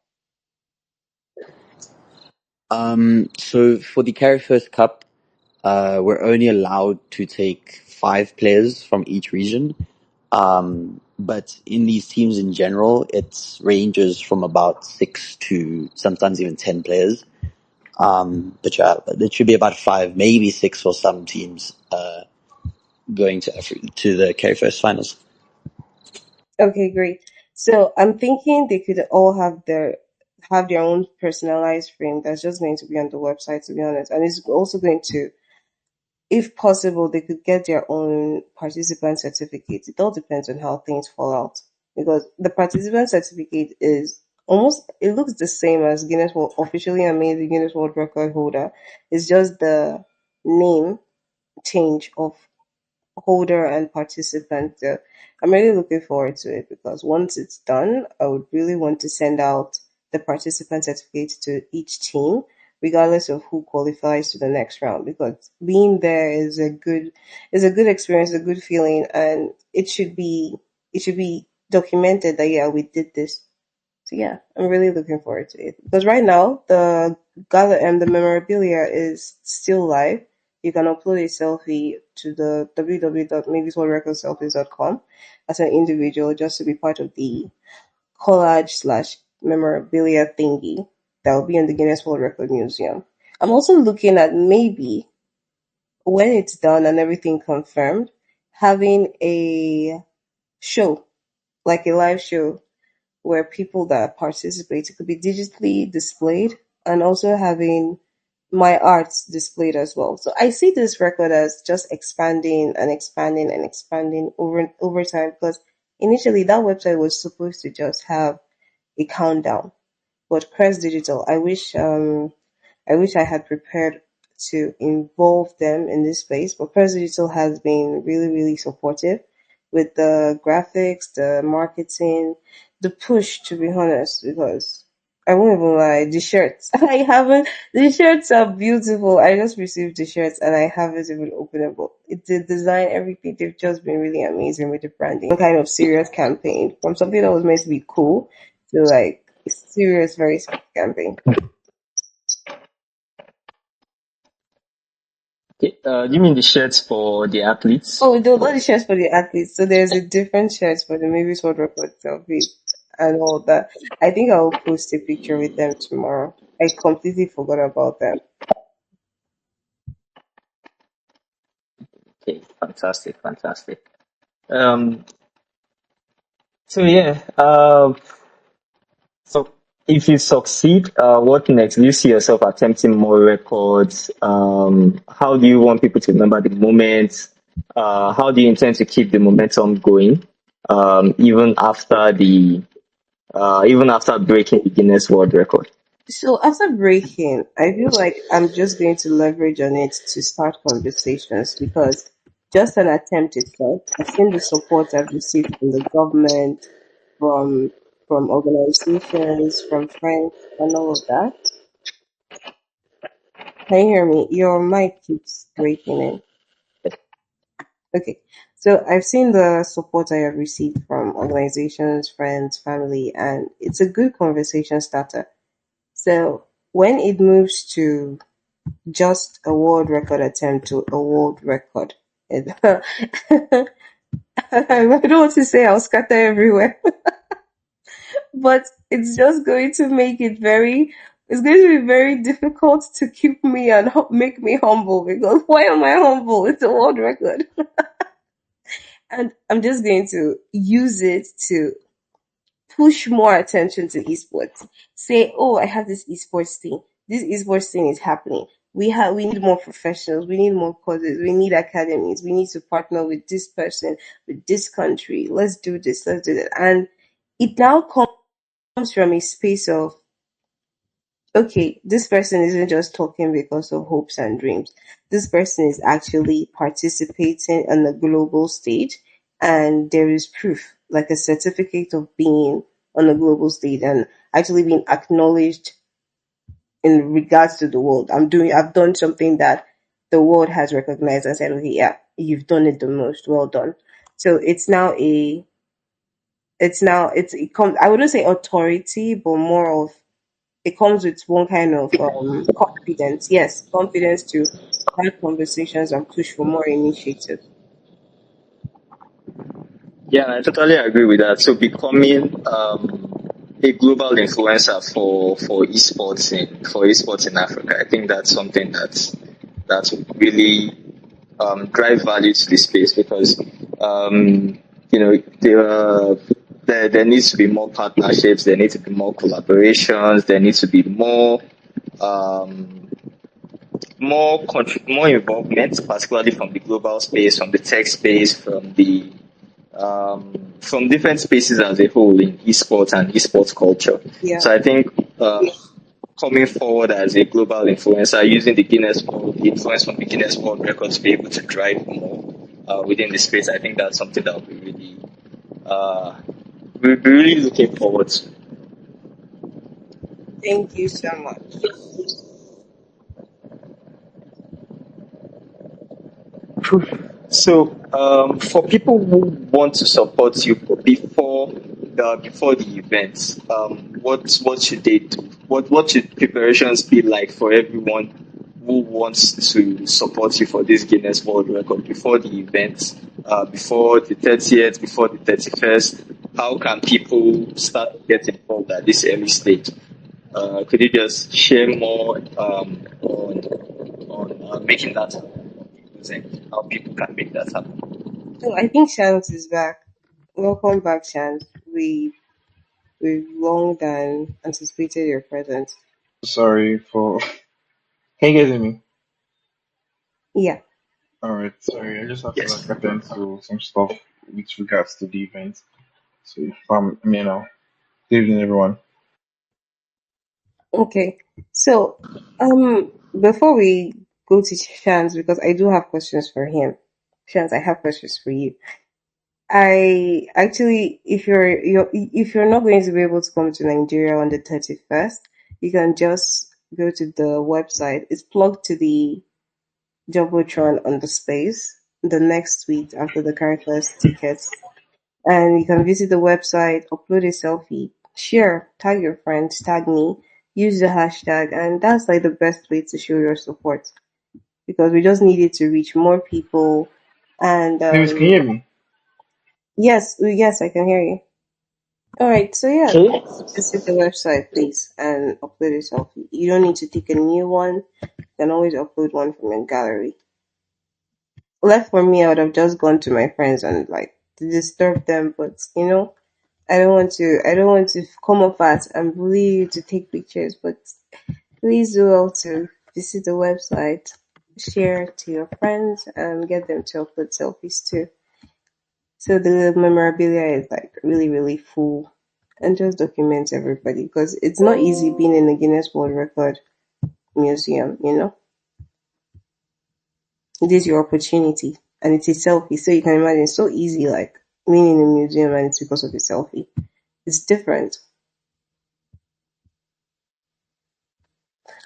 E: So for the Carry1st Cup, we're only allowed to take 5 players from each region. But in these teams in general, it ranges from about 6 to sometimes even 10 players. But yeah, it should be about 5, maybe 6 for some teams, going to the Carry1st finals.
B: Okay, great. So I'm thinking they could all have their own personalized frame that's just going to be on the website, to be honest. And it's also going to, if possible, they could get their own participant certificate. It all depends on how things fall out. Because the participant certificate is it looks the same as Guinness World, officially and made the Guinness World Record holder. It's just the name change of holder and participant. I'm really looking forward to it because once it's done, I would really want to send out the participant certificate to each team, regardless of who qualifies to the next round. Because being there is a good experience, a good feeling, and it should be documented that yeah, we did this. So yeah, I'm really looking forward to it because right now the gala and the memorabilia is still live. You can upload a selfie to the www.mavisworldrecordselfies.com as an individual just to be part of the collage/memorabilia thingy that will be in the Guinness World Record Museum. I'm also looking at maybe when it's done and everything confirmed, having a show, like a live show where people that participate, it could be digitally displayed and also having my arts displayed as well. So I see this record as just expanding and expanding and expanding over time because initially that website was supposed to just have a countdown. But Cr3st Digital, I wish I had prepared to involve them in this space, but Cr3st Digital has been really, really supportive with the graphics, the marketing, the push, to be honest, because I won't even lie, the shirts. The shirts are beautiful. I just received the shirts and I haven't even opened them. But the design, everything, they've just been really amazing with the branding. Some kind of serious campaign from something that was meant to be cool to like a serious, very serious campaign.
A: Okay, do you mean the shirts for the athletes?
B: Oh, not the shirts for the athletes. So there's a different shirts for the Mavis World Record selfie and all that. I think I will post a picture with them tomorrow. I completely forgot about them.
A: Okay, fantastic, fantastic. Um, so yeah, so if you succeed, what next? Do you see yourself attempting more records? How do you want people to remember the moment? How do you intend to keep the momentum going, even after breaking the Guinness World Record?
B: So after breaking, I feel like I'm just going to leverage on it to start conversations because just an attempt itself, I've seen the support I've received from the government, from from organizations, from friends, and all of that. Can you hear me? Your mic keeps breaking in. Okay. So I've seen the support I have received from organizations, friends, family, and it's a good conversation starter. So when it moves to just a world record attempt to a world record, it, I don't want to say I'll scatter everywhere, but it's just going to make it it's going to be very difficult to keep me and make me humble, because why am I humble? It's a world record. And I'm just going to use it to push more attention to esports. Say, oh, I have this esports thing. This esports thing is happening. We need more professionals. We need more courses. We need academies. We need to partner with this person, with this country. Let's do this. Let's do that. And it now comes from a space of, okay, this person isn't just talking because of hopes and dreams. This person is actually participating on the global stage, and there is proof, like a certificate of being on a global stage and actually being acknowledged in regards to the world. I've done something that the world has recognized and said, okay, yeah, you've done it the most. Well done. So it comes, I wouldn't say authority, but more of, it comes with one kind of confidence. Yes, confidence to have conversations and push for more initiative.
A: Yeah, I totally agree with that. So becoming a global influencer for esports in Africa, I think that's something that's really drive value to the space, because you know there needs to be more partnerships, there need to be more collaborations, there needs to be um, more involvement, particularly from the global space, from the tech space, from different spaces as a whole in esports and esports culture.
B: Yeah.
A: So I think coming forward as a global influencer, using the influence from the Guinness World Records to be able to drive more within the space, I think that's something that we'll be really looking forward to.
B: Thank you so much.
A: So, for people who want to support you before the event, what should they do? What should preparations be like for everyone who wants to support you for this Guinness World Record before the event, before the 30th, before the 31st? How can people start to get involved at this early stage? Could you just share more on making that happen? And how people can make that happen?
B: So I think Shans is back. Welcome back, Shans. We've long than anticipated your presence.
F: Sorry for. Can you guys hear me?
B: Yeah.
F: Alright, sorry, I just have to
A: Yes.
F: attend to some stuff with regards to the event. So, good evening, everyone.
B: Okay. So, before we go to Shans, because I do have questions for him. Shans, I have questions for you. I actually, if you're not going to be able to come to Nigeria on the 31st, you can just go to the website. It's plugged to the Jumbotron on the space the next week after the Carry1st tickets. And you can visit the website, upload a selfie, share, tag your friends, tag me, use the hashtag, and that's like the best way to show your support, because we just need it to reach more people. And
F: Anyways, can you hear me?
B: yes, I can hear you. All right, so yeah,
A: Okay.
B: visit the website, please, and upload a selfie. You don't need to take a new one. You can always upload one from your gallery. Left for me, I would have just gone to my friends and like to disturb them, but I don't want to come up at and bully you to take pictures, but please do well to visit the website, share to your friends, and get them to upload selfies too. So the memorabilia is like really, really full, and just documents everybody, because it's not easy being in the Guinness World Record Museum, It is your opportunity, and it's a selfie, so you can imagine it's so easy, like being in a museum and it's because of a selfie. It's different.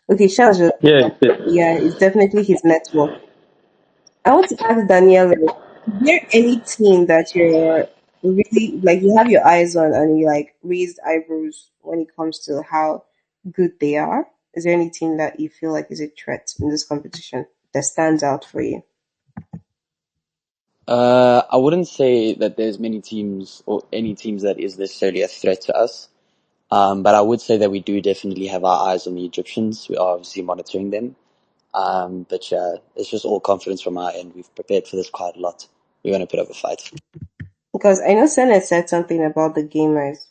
B: Okay, Shaz,
A: Yeah.
B: yeah, it's definitely his network. I want to ask Danielle. Is there any team that you're really like you have your eyes on and you like raised eyebrows when it comes to how good they are? Is there any team that you feel like is a threat in this competition that stands out for you?
E: I wouldn't say that there's many teams or any teams that is necessarily a threat to us. But I would say that we do definitely have our eyes on the Egyptians. We are obviously monitoring them. But yeah, it's just all confidence from our end. We've prepared for this quite a lot. We're going to put up a fight.
B: Because I know Senate said something about the gamers.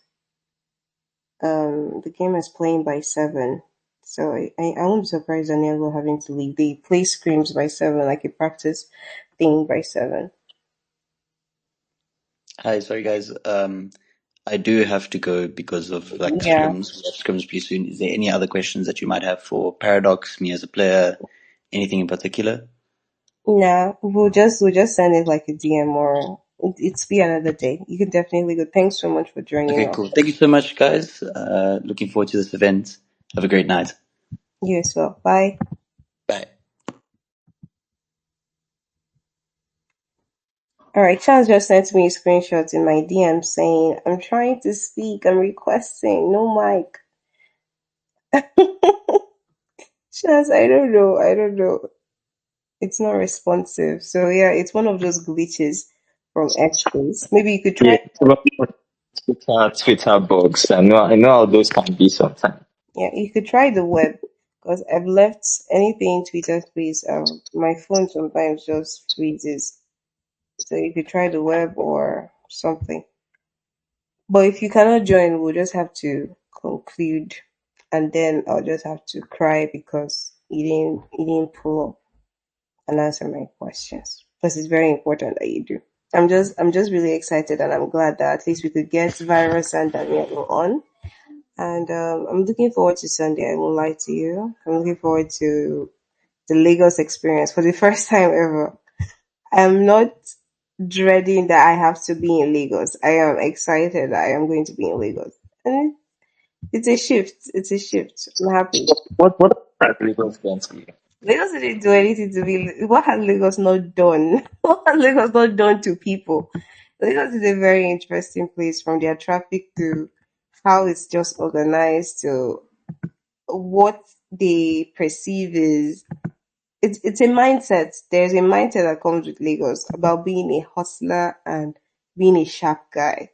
B: The gamers playing by 7. So I won't be surprised Daniel having to leave. They play scrims by 7, like a practice thing by 7.
E: Hi, sorry guys. I do have to go because of like
B: Yeah.
E: scrims. We have scrims pretty soon. Is there any other questions that you might have for Paradox, me as a player, anything in particular?
B: Nah, we'll just send it like a DM or it's be another day. You can definitely go. Thanks so much for joining
E: Okay,
B: us.
E: cool. Thank you so much, guys. Looking forward to this event. Have a great night.
B: You as well. Bye.
E: Bye.
B: Alright, Chance just sent me a screenshot in my DM saying, I'm trying to speak, I'm requesting, no mic. Chance, I don't know. It's not responsive. So yeah, it's one of those glitches from X-Space. Maybe you could try.
A: Yeah, Twitter bugs. I know how those can be sometimes.
B: Yeah, you could try the web because I've left anything Twitter space. My phone sometimes just freezes. So you could try the web or something. But if you cannot join, we'll just have to conclude, and then I'll just have to cry because you didn't pull up and answer my questions. Because it's very important that you do. I'm just really excited, and I'm glad that at least we could get Virus and Daniel on. And I'm looking forward to Sunday. I won't lie to you. I'm looking forward to the Lagos experience for the first time ever. I'm not dreading that I have to be in Lagos. I am excited that I am going to be in Lagos. And it's a shift. It's a shift. I'm happy.
A: What has Lagos done to you?
B: Lagos didn't do anything to me. What has Lagos not done? What has Lagos not done to people? Lagos is a very interesting place from their traffic to how it's just organized to what they perceive is it's a mindset. There's a mindset that comes with Lagos about being a hustler and being a sharp guy,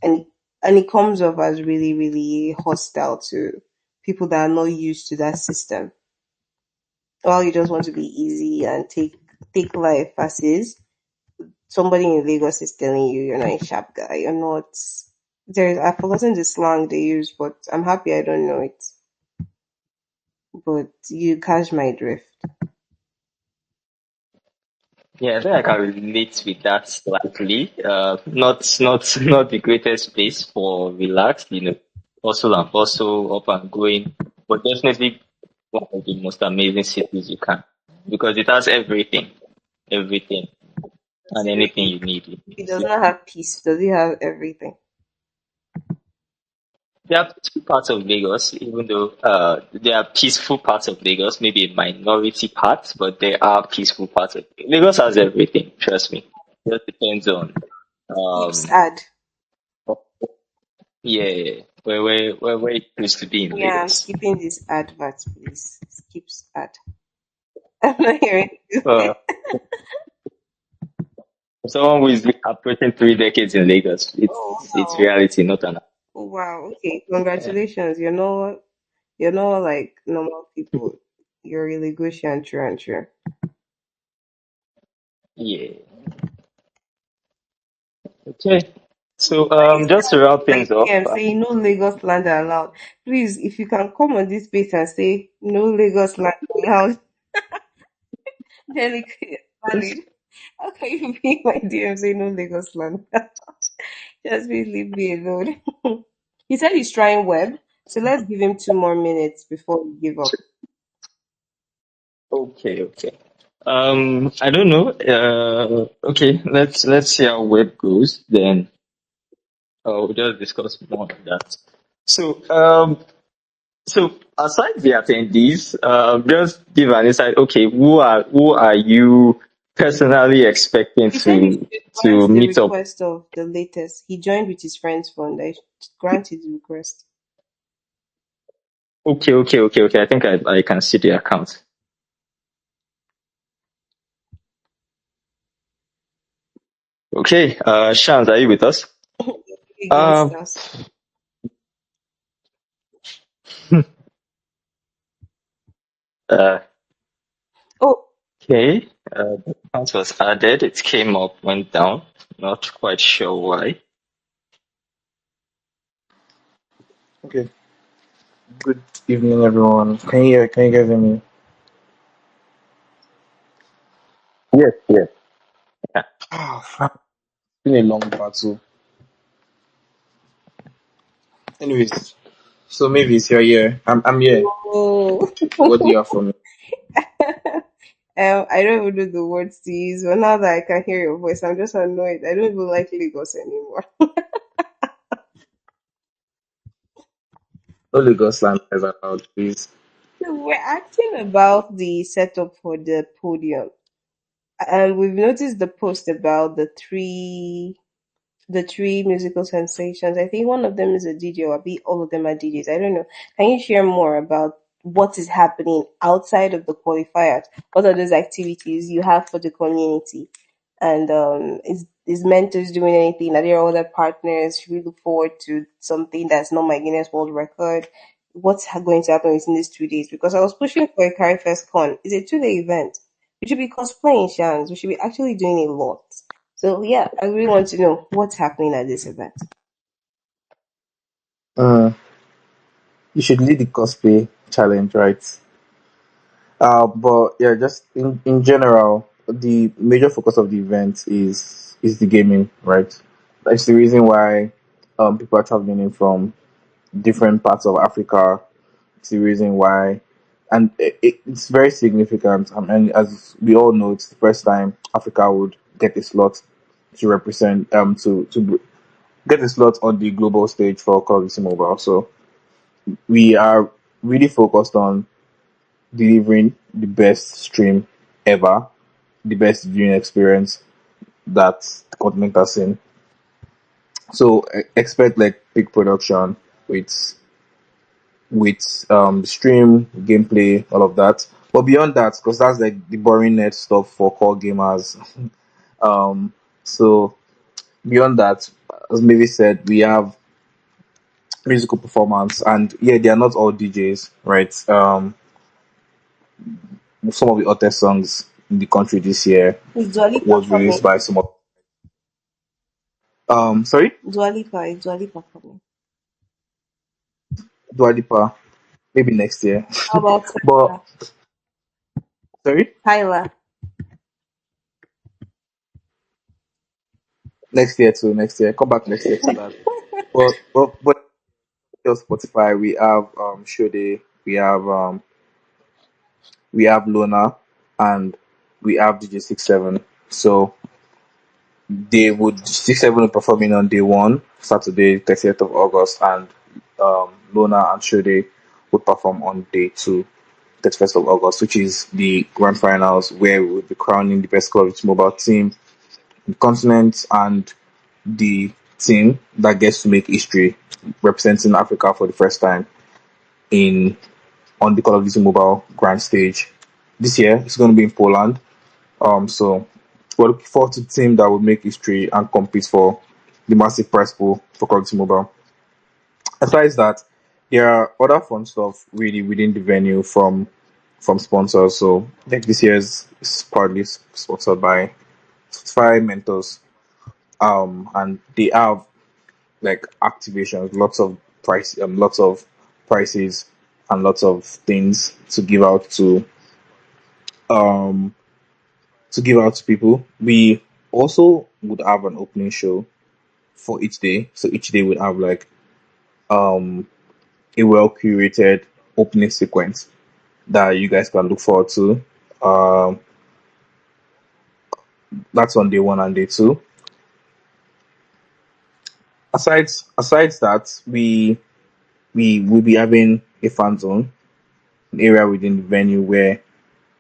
B: and it comes off as really really hostile to people that are not used to that system. Well, you just want to be easy and take life as is. Somebody in Lagos is telling you you're not a sharp guy. You're not. I've forgotten the slang they use, but I'm happy I don't know it. But you catch my drift.
A: Yeah, I think I can relate with that slightly. Not the greatest place for relaxed, hustle and bustle, up and going, but definitely one of the most amazing cities you can, because it has everything, and
B: So
A: anything you need.
B: it does not have peace. Does it have everything?
A: There are two parts of Lagos, even though there are peaceful parts of Lagos, maybe a minority part, but there are peaceful parts of Lagos has everything, trust me. It just depends on
B: Keeps
A: um
B: ad.
A: yeah, where it used to be in
B: Yeah, I'm
A: Lagos.
B: skipping this advert, please. Skips ad. I'm not hearing you.
A: Uh, someone who is approaching 3 decades in Lagos,
B: Oh
A: it's
B: wow.
A: reality, not an
B: Oh wow. Okay. Congratulations. You're not like normal people. You're really gushy and true and true.
A: yeah. Okay. So
B: Why is
A: just to wrap
B: my
A: things up,
B: DM saying no Lagos land allowed? Please, if you can come on this space and say no Lagos land allowed, then it could valid. How can you be in my DM saying no Lagos land? Just please leave me alone. He said he's trying web, so let's give him 2 more minutes before we give up.
A: okay. I don't know. Okay, let's see how web goes. Then we'll just discuss more on that. So, so aside the attendees, just give an insight. Okay, who are you personally expecting
B: He said you should
A: to
B: grant the
A: meet up.
B: request of the latest. He joined with his friend's phone. They should grant his request.
A: Okay. I think I can see the account. Okay, Shans, are you with us?
B: Against
A: Um,
B: us.
A: uh,
B: Oh,
A: okay, the account was added. It came up, went down. Not quite sure why.
F: Okay. Good evening, everyone. Can you guys hear me?
A: Yes. Yeah.
F: It's been a long battle. Anyways, so maybe it's your year. I'm here.
B: oh.
F: What do you have for me?
B: I don't even know the words to use, but now that I can hear your voice, I'm just annoyed. I don't even like Lagos anymore.
F: No Lagos land is allowed, please.
B: So we're asking about the setup for the podium, and we've noticed the post about the three musical sensations. I think one of them is a DJ, or be all of them are DJs. I don't know. Can you share more about what is happening outside of the qualifiers? What are those activities you have for the community? And is Mentors doing anything? Are there other partners? Should we look forward to something that's not my Guinness World Record? What's going to happen within these 2 days? Because I was pushing for a Carry1st Con. It's a 2 day event. We should be cosplaying, Shans. We should be actually doing a lot. So yeah, I really want to know what's happening at this event.
F: Uh, you should lead the cosplay challenge, right? But yeah, just in general, the major focus of the event is the gaming, right? That's the reason why people are traveling in from different parts of Africa. It's the reason why, and it's very significant. And as we all know, it's the first time Africa would get a slot to represent get a slot on the global stage for Call of Duty Mobile. So we are really focused on delivering the best stream ever, the best viewing experience that the continent has seen. So expect like big production with stream, gameplay, all of that. But beyond that, because that's like the boring net stuff for core gamers. So beyond that, as Maybe said, we have musical performance, and yeah, they are not all DJs, right? Some of the hottest songs in the country this year
B: Is Dua Lipa
F: was released
B: coming?
F: by some of sorry,
B: Dua Lipa coming?
F: Dua Lipa, maybe next year.
B: How about
F: But sorry,
B: Tyler?
F: next year too. Next year, come back next year to that. But on Spotify, we have Shode, we have Lona, and we have DJ 67. So they would 67 will performing on day one, Saturday, 30th of August, and Lona and Shode would perform on day two, 31st of August, which is the grand finals where we will be crowning the best Call of Duty mobile team in the continent and the team that gets to make history representing Africa for the first time in on the Call of Duty Mobile Grand Stage. This year, it's going to be in Poland. So we're looking forward to the team that will make history and compete for the massive prize pool for Call of Duty Mobile. Aside that, there are other fun stuff really within the venue from sponsors. So like this year's is partly sponsored by Spotify Mentors. And they have like activations, lots of prices and lots of things um to give out to people. We also would have an opening show for each day. So each day would have like um a well curated opening sequence that you guys can look forward to. Um that's on day one and day two. Aside that, we will be having a fan zone, an area within the venue where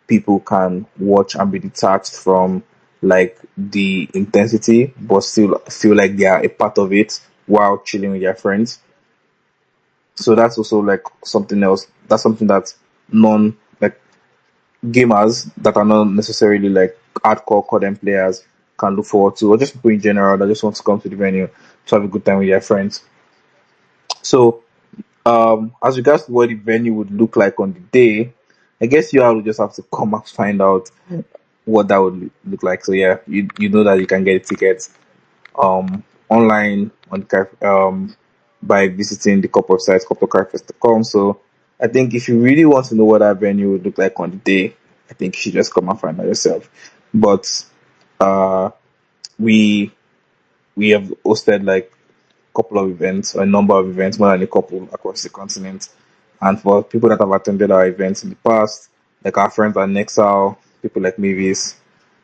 F: people can watch and be detached from like the intensity, but still feel like they are a part of it while chilling with their friends. So that's also like something else. That's something that non like gamers that are not necessarily like hardcore codem players can look forward to, or just people in general that just want to come to the venue to have a good time with their friends. So, as regards to what the venue would look like on the day, I guess you all will just have to come and find out what that would look like. So yeah, you know that you can get tickets online on by visiting the cup website Cr3st.com. So I think if you really want to know what that venue would look like on the day, I think you should just come and find out yourself. But uh, we we have hosted like a couple of events, or a number of events, more than a couple across the continent. And for people that have attended our events in the past, like our friends at Nexal, people like Mavis,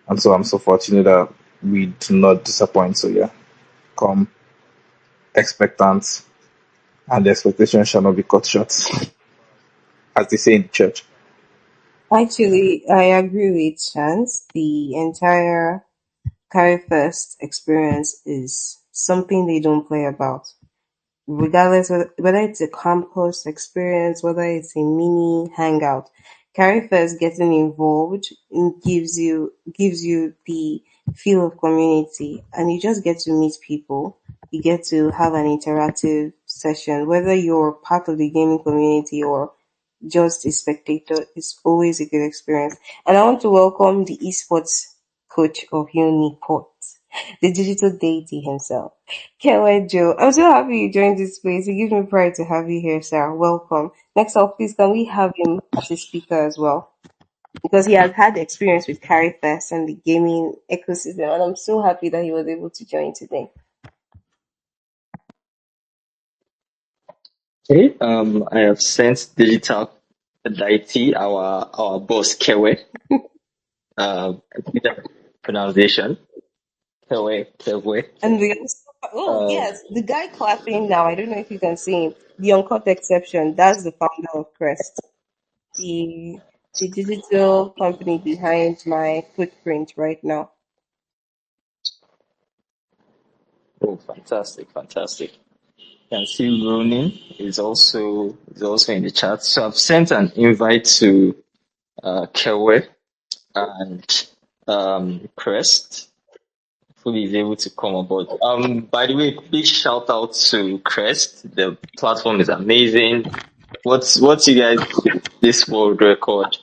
F: and so on and so forth, you know that we do not disappoint. So yeah, come expectant, and the expectation shall not be cut short, as they say in the church.
B: Actually, I agree with Chance. The entire Carry1st experience is something they don't play about. Regardless whether it's a campus experience, whether it's a mini hangout, Carry1st getting involved gives you the feel of community, and you just get to meet people. You get to have an interactive session, whether you're part of the gaming community or just a spectator. Is always a good experience. And I want to welcome the esports coach of Uniport, the digital deity himself, Kevwe Joe. I'm so happy you joined this space. It gives me pride to have you here, sir. Welcome. Next up, please, can we have him as a speaker as well? Because he has had experience with Carry1st and the gaming ecosystem, and I'm so happy that he was able to join today.
A: Okay. I have sent digital deity, our boss Kewe. I think that pronunciation. Kewe.
B: And
A: Um,
B: yes, the guy clapping now. I don't know if you can see him. The uncut exception. That's the founder of Crest, the the digital company behind my footprint right now.
A: oh, fantastic, fantastic. Can see Ronin is also in the chat. So I've sent an invite to Kewe and Crest. Hopefully he's able to come aboard. By the way, big shout out to Crest. The platform is amazing. What's you guys with this world record?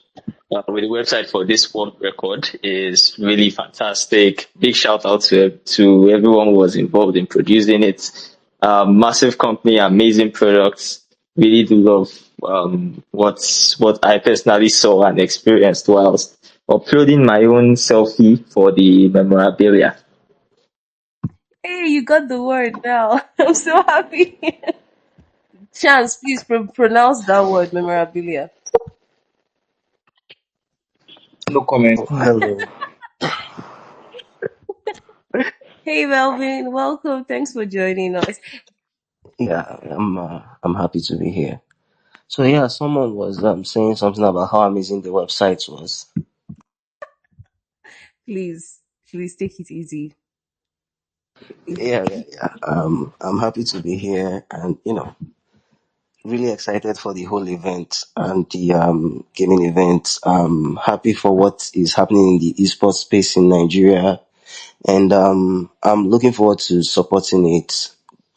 A: With the website for this world record is really fantastic. Big shout out to everyone who was involved in producing it. Massive company, amazing products. Really do love what I personally saw and experienced whilst uploading my own selfie for the memorabilia.
B: Hey, you got the word now. I'm so happy. Chance, please pronounce that word, memorabilia.
F: No comment.
G: Oh, hello.
B: Hey, Melvin, welcome. Thanks for joining us.
G: Yeah, I'm happy to be here. So yeah, someone was saying something about how amazing the website was.
B: Please take it easy.
G: Yeah. I'm happy to be here, and really excited for the whole event and the gaming event. Happy for what is happening in the esports space in Nigeria, and I'm looking forward to supporting it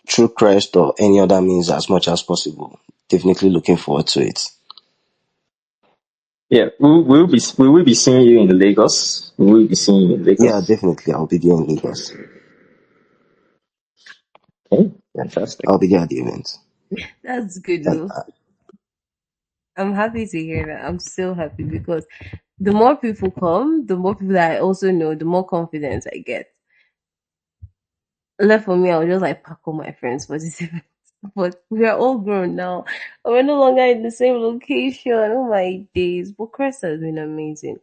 G: through Crest or any other means as much as possible. Definitely looking forward to it.
A: Yeah, we will be seeing you in Lagos. We will be seeing you in
G: Yeah,
A: Lagos.
G: definitely. I'll be there in Lagos.
A: Okay,
G: Yeah,
A: fantastic.
G: I'll be there at the event.
B: That's good,
G: And,
B: though. I'm happy to hear that. I'm so happy because the more people come, the more people that I also know, the more confidence I get. Left for me, I was just like pack all my friends for this event. But we are all grown now. And we're no longer in the same location. Oh my days. But Crest has been amazing.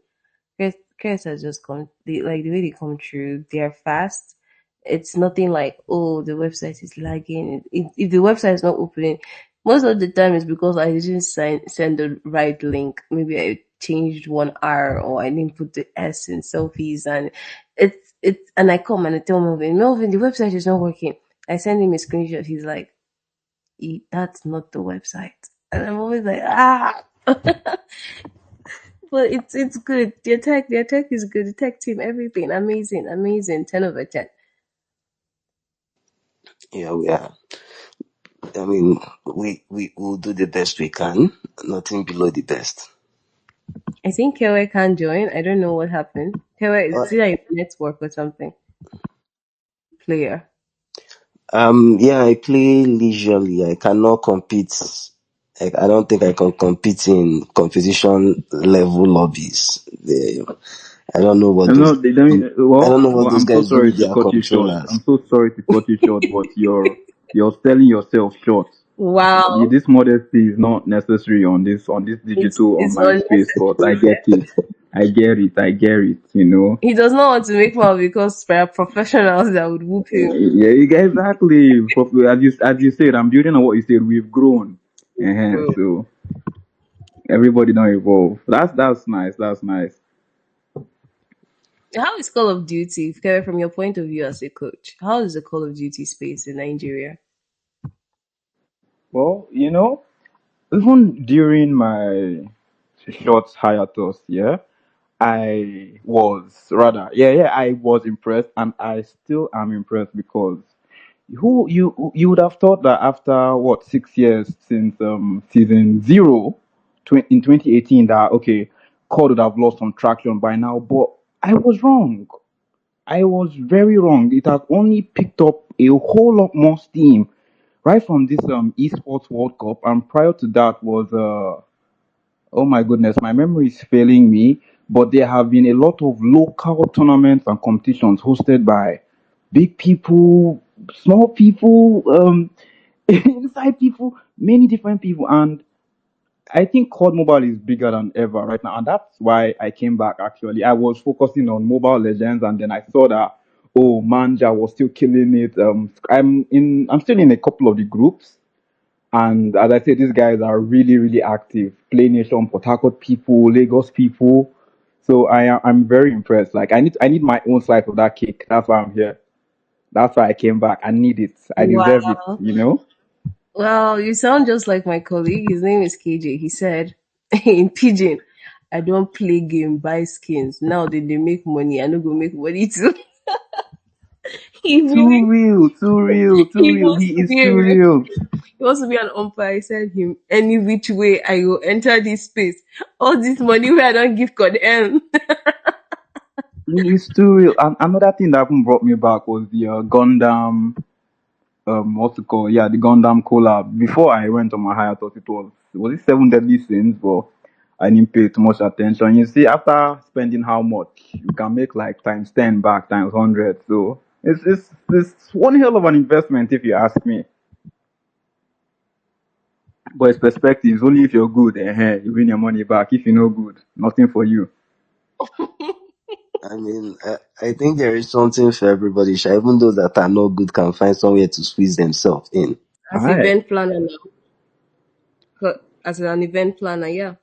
B: Crest has just come, the way they come through, they are fast. It's nothing like, oh, the website is lagging. If the website is not opening, most of the time it's because I didn't send the right link. Maybe I changed one R or I didn't put the S in selfies, and And I come and I tell Melvin, the website is not working. I send him a screenshot. He's like, that's not the website. And I'm always like, ah. But it's good. Their tech is good. The tech team, everything, amazing, 10/10.
G: Yeah, we are. I mean, we will do the best we can. Nothing below the best.
B: I think Kevwe can't join. I don't know what happened. Kevwe
G: Uh,
B: is either in network or something. Player.
G: yeah, I play leisurely. I cannot compete. I don't think I can compete in competition level lobbies. I don't know what those
H: No, they don't.
G: I don't know what
H: Well,
G: those
H: I'm so
G: guys do
H: sorry
G: with
H: to
G: their
H: cut you short.
G: controllers.
H: I'm so sorry to cut you short, but you're selling yourself short.
B: Wow.
H: This modesty is not necessary on this digital
B: It's
H: online space, but I
B: unnecessary.
H: get it. I get it. You know.
B: He does not want to make fun because there are professionals that would whoop him.
H: Yeah, exactly. As you said, I'm building on what you said. We've grown,
B: Bro.
H: so everybody don't evolve. That's nice. That's nice.
B: How is Call of Duty, Kevwe, from your point of view as a coach? How is the Call of Duty space in Nigeria?
H: Well, even during my short hiatus, yeah, I was impressed, and I still am impressed because you would have thought that after what 6 years since season zero, in 2018, that okay, COD would have lost some traction by now, but I was wrong. I was very wrong. It has only picked up a whole lot more steam right from this esports World Cup, and prior to that was oh my goodness, my memory is failing me, but there have been a lot of local tournaments and competitions hosted by big people, small people, inside people, many different people. And I think COD Mobile is bigger than ever right now. And that's why I came back actually. I was focusing on Mobile Legends, and then I saw that, oh, Manja was still killing it. I'm still in a couple of the groups, and as I said, these guys are really, really active. Play Nation, Port Harcourt people, Lagos people. So I'm very impressed. Like I need my own slice of that cake. That's why I'm here. That's why I came back. I need it. I deserve it.
B: Wow.
H: You know.
B: Well, you sound just like my colleague. His name is KJ. He said in Pigeon, I don't play game, buy skins. Now they make money. I no go make money too. he
H: Too
B: really
H: real. Too real. Too
B: he
H: real.
B: wants
H: He
B: to
H: is
B: be a
H: too
B: ref.
H: real.
B: He wants to be an umpire. I said him any which way I will enter this space. All this money where I don't give God end.
H: He is too real. And another thing that even brought me back was the Gundam. What's it called? Yeah, the Gundam collab. Before I went on my hiatus, it was it Seven Deadly Sins, but I didn't pay too much attention. You see, after spending how much, you can make like times 10 back, times 100. So it's one hell of an investment if you ask me. But it's perspective. Only if you're good, you win your money back. If you're no good, nothing for you.
G: I mean, I think there is something for everybody. Even those that are not good can find somewhere to squeeze themselves in.
B: As
H: Aye.
B: event planner now. As an event planner, yeah.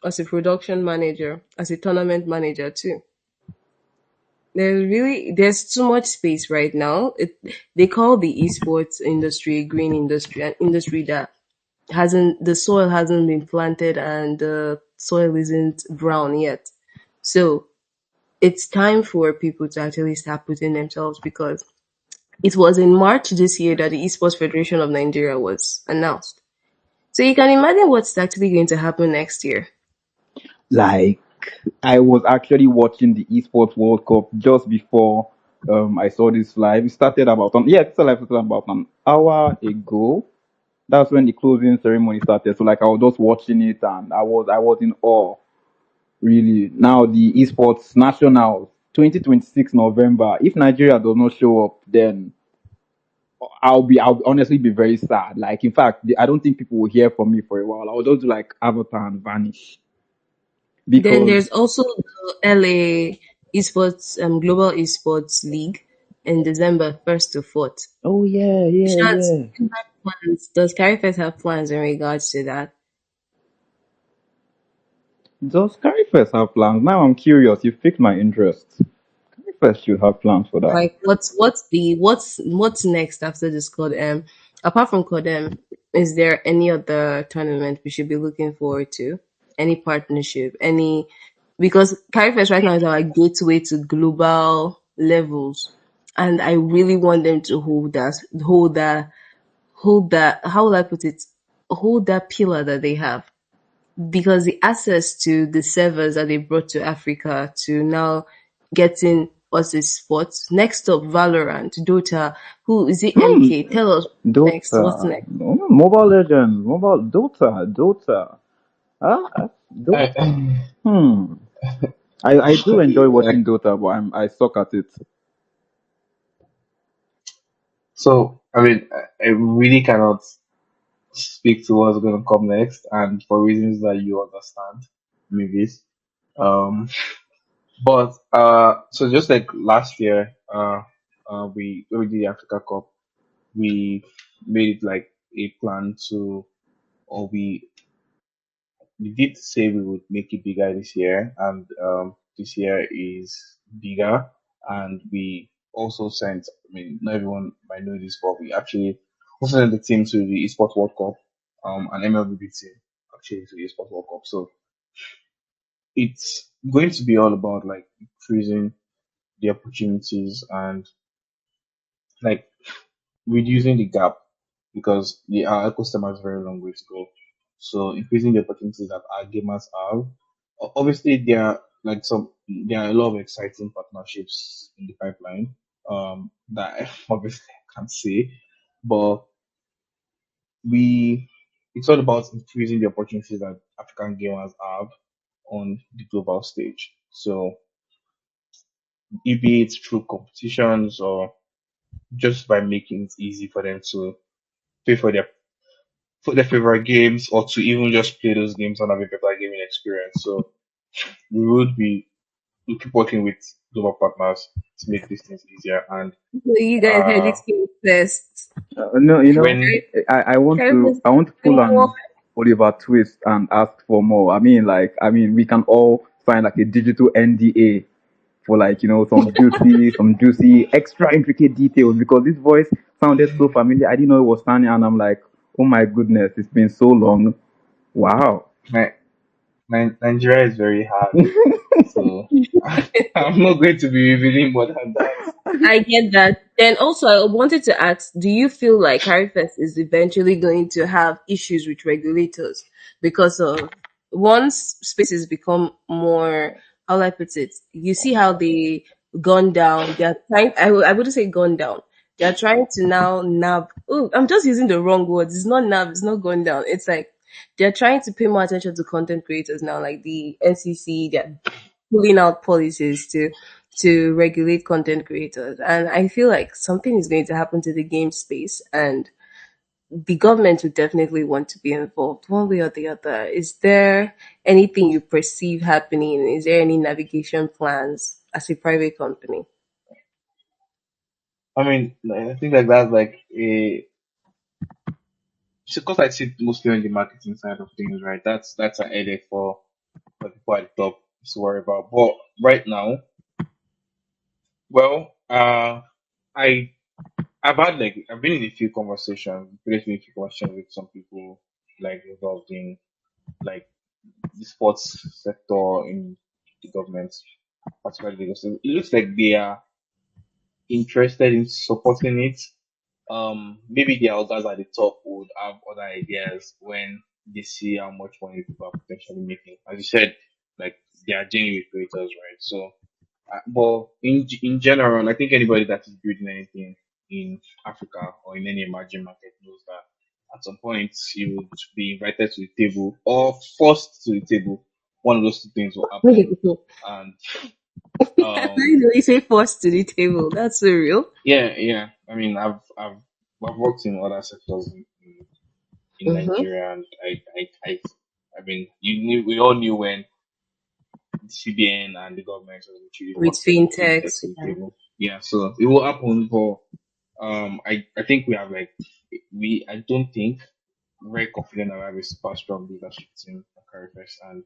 B: As a production manager, as a tournament manager too. There's too much space right now. They call the esports industry a green industry, an industry that the soil hasn't been planted and the soil isn't brown yet. So it's time for people to actually start putting themselves, because it was in March this year that the Esports Federation of Nigeria was announced. So you can imagine what's actually going to happen next year.
H: Like, I was actually watching the Esports World Cup just before I saw this live. It started this live started about an hour ago. That's when the closing ceremony started. So like I was just watching it, and I was in awe. Really. Now the Esports Nationals 2026 November. If Nigeria does not show up, then I'll honestly be very sad. Like, in fact, I don't think people will hear from me for a while. I'll just do like avatar and vanish
B: Then
H: because
B: there's also the LA Esports Global Esports League in December 1st to 4th.
H: oh yeah, yeah,
B: Shans,
H: yeah.
B: does Carry1st have plans in regards to that?
H: Does Carry1st have plans? Now I'm curious. You piqued my interest. Carry1st should have plans for that.
B: Like what's next after this code apart from code is there any other tournament we should be looking forward to? Any partnership? Any because Carry1st right now is our gateway to global levels. And I really want them to hold that how will I put it? Hold that pillar that they have because the access to the servers that they brought to Africa to now getting what's this sports next up Valorant, Dota, who is it
H: Hmm,
B: MK? Tell us next. What's
H: Dota,
B: next?
H: Mobile Legends, Mobile Dota. Dota.
F: I,
H: Hmm. I do enjoy
F: like,
H: watching Dota, but I suck at it.
F: so I mean, I really cannot speak to what's going to come next, and for reasons that you understand, maybe. Um, but so just like last year, we when we did the Africa Cup, we made it like a plan to, or we did say we would make it bigger this year, and this year is bigger. And we also sent, I mean, not everyone might know this, but we actually also sent the team to the Esports World Cup, an MLBB team actually to the Esports World Cup. So it's going to be all about like increasing the opportunities and like reducing the gap because our ecosystem has a very long way to go. So increasing the opportunities that our gamers have. Obviously, there are a lot of exciting partnerships in the pipeline that I obviously can't say, but we it's all about increasing the opportunities that African gamers have on the global stage. So, be it through competitions or just by making it easy for them to pay for their favorite games or to even just play those games and have a better gaming experience. So we keep working with global partners to make these things easier. And
B: So you guys heard it
F: uh,
B: here first.
H: No,
F: when
H: I want to pull
B: More.
H: an Oliver Twist and ask for more. We can all sign like a digital NDA for like some juicy extra intricate details because this voice sounded so familiar. I didn't know it was Tanya, and I'm like, oh my goodness, it's been so long. Wow.
F: Nigeria is very hard, so I'm not going to be revealing more than that.
B: I get that. Then also, I wanted to ask: do you feel like Carifest is eventually going to have issues with regulators because of once spaces become more? How will I put it? You see how they gone down. They are trying. I wouldn't say gone down. They are trying to now nab. Oh, I'm just using the wrong words. It's not nab. It's not gone down. It's like they're trying to pay more attention to content creators now, like the NCC. They're pulling out policies to regulate content creators. And I feel like something is going to happen to the game space and the government would definitely want to be involved one way or the other. Is there anything you perceive happening? Is there any navigation plans as a private company?
F: I mean, I think like that's like a because I sit mostly on the marketing side of things, right? That's an headache for people at the top to worry about. But right now, well, I I've been in a few conversations, briefly a few conversations with some people like involved in like the sports sector in the government, particularly because it looks like they are interested in supporting it. Maybe the elders at the top would have other ideas when they see how much money people are potentially making. As you said, like they are genuine creators, right? So, but in general, I think anybody that is building anything in Africa or in any emerging market knows that at some point you would be invited to the table or forced to the table. One of those two things will happen, and
B: Why
F: um,
B: do they say forced to the table? That's so real.
F: yeah. I mean, I've worked in other sectors in
B: Mm-hmm.
F: Nigeria, and I mean, we all knew when the CBN and the government was actually
B: With
F: forcing
B: fintechs.
F: fintechs to the
B: Yeah.
F: table. Yeah, so it will happen, but I think we have like I don't think very confident that we have a super strong leadership team at Carry1st, and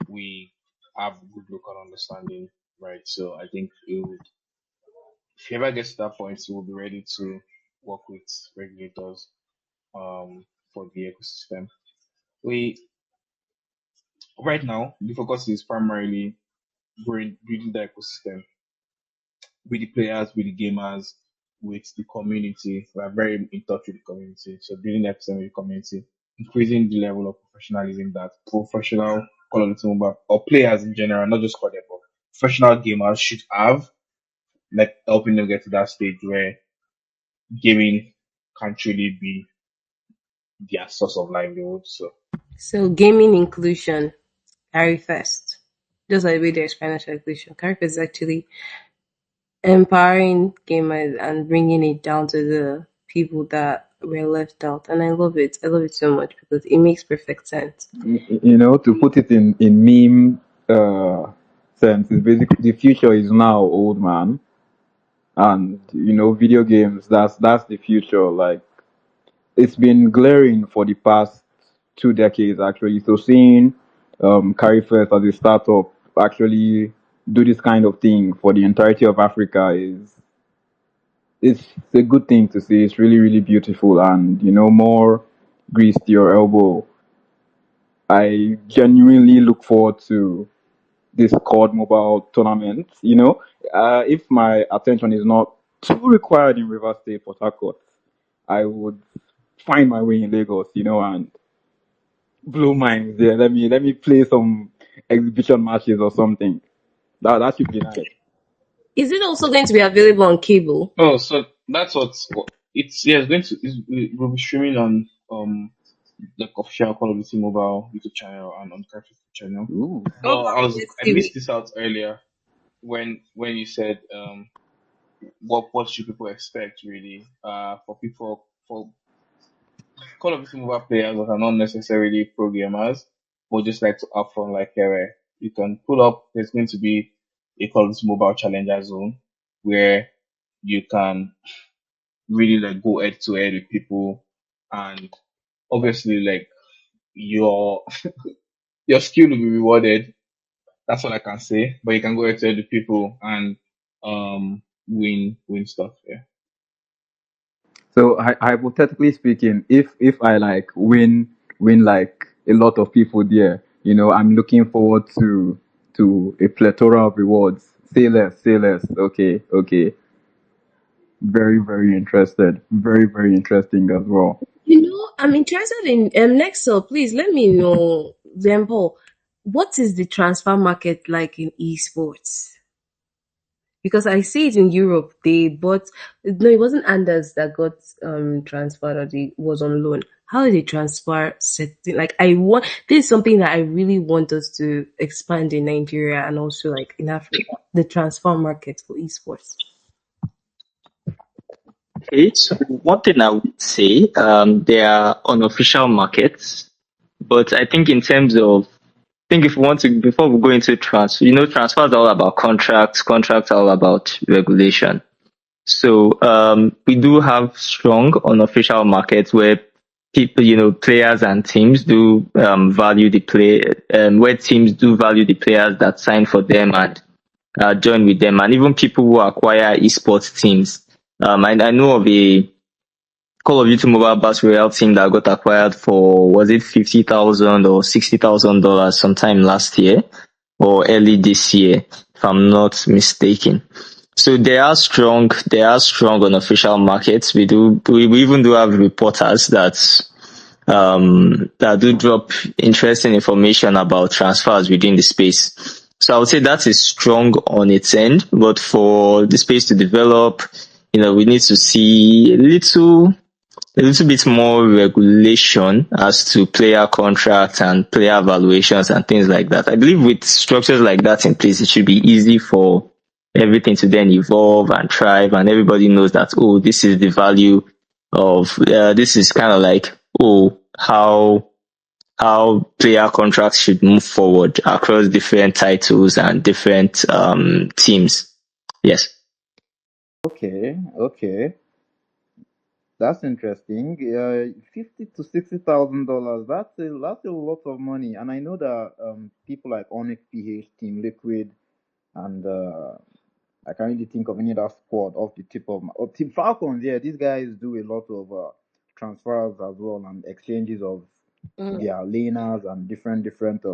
F: we have good local understanding, right? So I think it would. if he ever gets to that point, he will be ready to work with regulators for the ecosystem. We right now the focus is primarily building the ecosystem with the players, with the gamers, with the community. We are very in touch with the community. So building the ecosystem with the community, increasing the level of professionalism that professional Call of Duty Mobile or players in general, not just Call of but professional gamers should have, like helping them get to that stage where gaming can truly be their source of livelihood.
B: So gaming inclusion, carry first. Just like the way there's financial inclusion, carry first is actually empowering gamers and bringing it down to the people that were left out. And I love it. I love it so much because it makes perfect sense.
H: To put it in meme sense, is basically the future is now, old man, and video games. That's the future. Like, it's been glaring for the past 2 decades actually. So seeing Carry1st as a startup actually do this kind of thing for the entirety of Africa is it's a good thing to see. It's really, really beautiful, and more grease to your elbow. I genuinely look forward to this COD mobile tournament. If my attention is not too required in River State, Port Harcourt, I would find my way in Lagos, and blow minds there. Let me play some exhibition matches or something. That should be nice.
B: Is it also going to be available on cable?
F: Oh, so that's it's yeah, it's going to we'll be streaming on the official Call of Duty mobile YouTube channel and on Cr3st channel.
H: Ooh.
F: But
B: Let's
F: I
B: see
F: missed
B: it.
F: this out earlier when you said what should people expect really for people for Call of Duty mobile players that are not necessarily pro gamers but just like to have fun like you can pull up. There's going to be a Call of Duty mobile challenger zone where you can really like go head to head with people, and obviously like your your skill will be rewarded. That's all I can say. But you can go head to head with people and win stuff. Yeah.
H: So hypothetically speaking, if I like win like a lot of people there, I'm looking forward to a plethora of rewards. Say less, say less. Okay, okay. Very, very interested. Very, very interesting as well.
B: I'm interested in Nexal. Please let me know, Zempo, what is the transfer market like in esports? Because I see it in Europe. They bought no, it wasn't Anders that got transferred or they was on loan. How did they transfer setting? Like I want this is something that I really want us to expand in Nigeria and also like in Africa. The transfer market for esports.
A: Okay, so one thing I would say, there are unofficial markets, but I think in terms of, I think if we want to, before we go into transfer, transfer is all about contracts, contracts are all about regulation. So we do have strong unofficial markets where people, players and teams do value the play, where teams do value the players that sign for them and join with them, and even people who acquire esports teams. I know of a Call of Duty Mobile Battle Royale team that got acquired for, was it $50,000 or $60,000 sometime last year or early this year, if I'm not mistaken. So there are strong unofficial markets. We even do have reporters that do drop interesting information about transfers within the space. So I would say that is strong on its end, but for the space to develop, we need to see a little bit more regulation as to player contracts and player evaluations and things like that. I believe with structures like that in place, it should be easy for everything to then evolve and thrive, and everybody knows that, oh, this is the value of this is kind of like, oh, how player contracts should move forward across different titles and different teams. Yes.
H: Okay, okay. That's interesting. 50 to 60 thousand dollars. That's a lot of money. And I know that people like Onyx PH, Team Liquid, and I can't really think of any other squad off the tip of my. Oh, Team Falcons, yeah, these guys do a lot of transfers as well and exchanges of their laners and different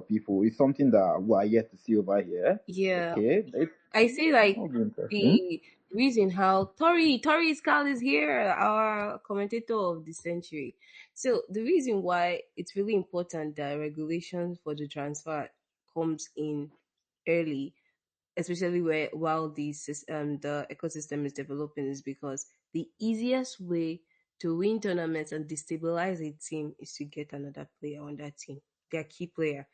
H: people. It's something that we are yet to see over here.
B: Yeah,
H: Okay,
B: I see like
H: that'll be interesting.
B: the reason how Tori Skal is here, our commentator of the century. So the reason why it's really important that regulations for the transfer comes in early, especially while the ecosystem is developing, is because the easiest way to win tournaments and destabilize a team is to get another player on that team, their key player.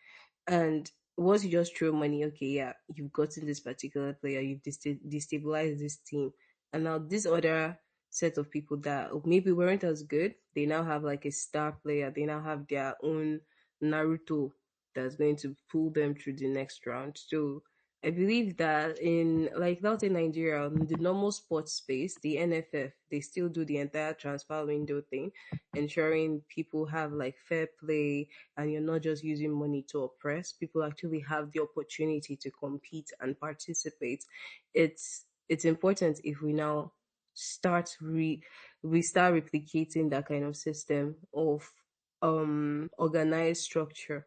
B: And once you just throw money, okay, yeah, you've gotten this particular player, you've destabilized this team, and now this other set of people that maybe weren't as good, they now have like a star player, they now have their own Naruto that's going to pull them through the next round. So I believe that in like not in Nigeria, in the normal sports space, the NFF, they still do the entire transfer window thing, ensuring people have like fair play and you're not just using money to oppress. People actually have the opportunity to compete and participate. It's important if we now we start replicating that kind of system of organized structure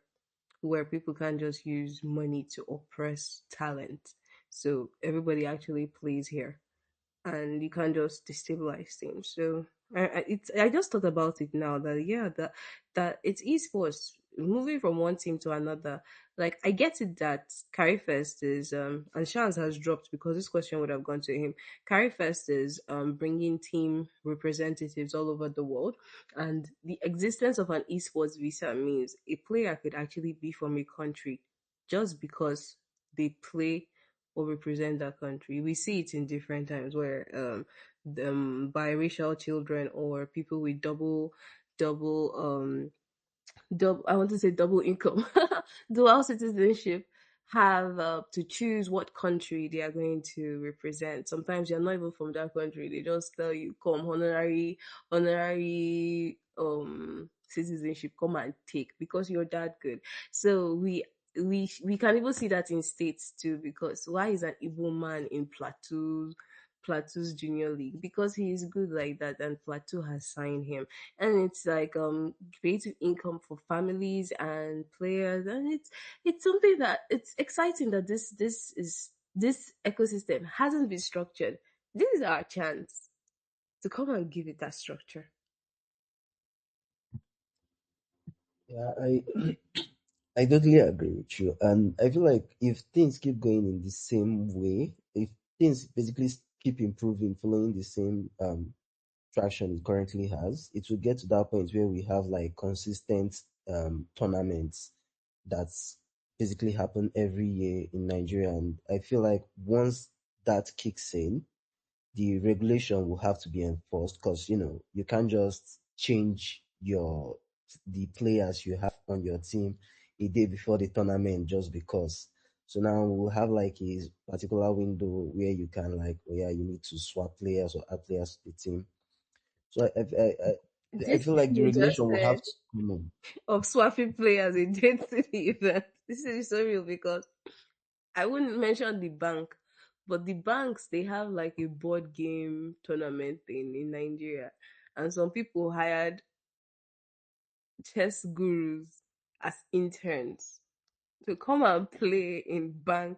B: where people can't just use money to oppress talent. So everybody actually plays here and you can't just destabilize things. So I just thought about it now that yeah that it's esports moving from one team to another. Like I get it that Carry1st is and Shaz has dropped because this question would have gone to him. Carry1st is bringing team representatives all over the world, and the existence of an esports visa means a player could actually be from a country just because they play or represent that country. We see it in different times where biracial children or people with double double I want to say double income dual citizenship have to choose what country they are going to represent. Sometimes you're not even from that country. They just tell you come honorary citizenship, come and take because you're that good. So we can even see that in states too, because why is an Igbo man in Plateau's junior league? Because he is good like that and Plateau has signed him. And it's like creative income for families and players, and it's something that it's exciting that this ecosystem hasn't been structured. This is our chance to come and give it that structure.
G: Yeah, I totally agree with you, and I feel like if things keep going in the same way, if things basically keep improving, following the same traction it currently has, it will get to that point where we have like consistent tournaments that's basically happen every year in Nigeria. And I feel like once that kicks in, the regulation will have to be enforced because you can't just change the players you have on your team a day before the tournament just because. So now we'll have like a particular window where you can like, oh yeah, you need to swap players or add players to the team. So I
B: This
G: feel
B: thing
G: like the
B: you just
G: regulation will have
B: said
G: to come in.
B: of swapping players in the event. This is so real because I wouldn't mention the bank, but the banks they have like a board game tournament thing in Nigeria, and some people hired chess gurus as interns to come and play in bank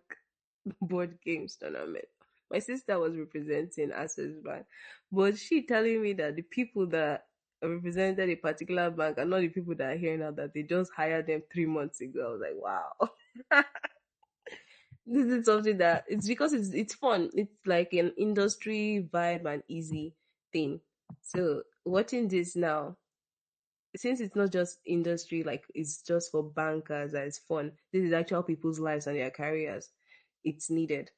B: board games tournament. My sister was representing Access Bank, but she telling me that the people that represented a particular bank are not the people that are here now, that they just hired them 3 months ago. I was like, wow. This is something that it's because it's fun. It's like an industry vibe and easy thing. So watching this now, since it's not just industry, like it's just for bankers and it's fun. This is actual people's lives and their careers. It's needed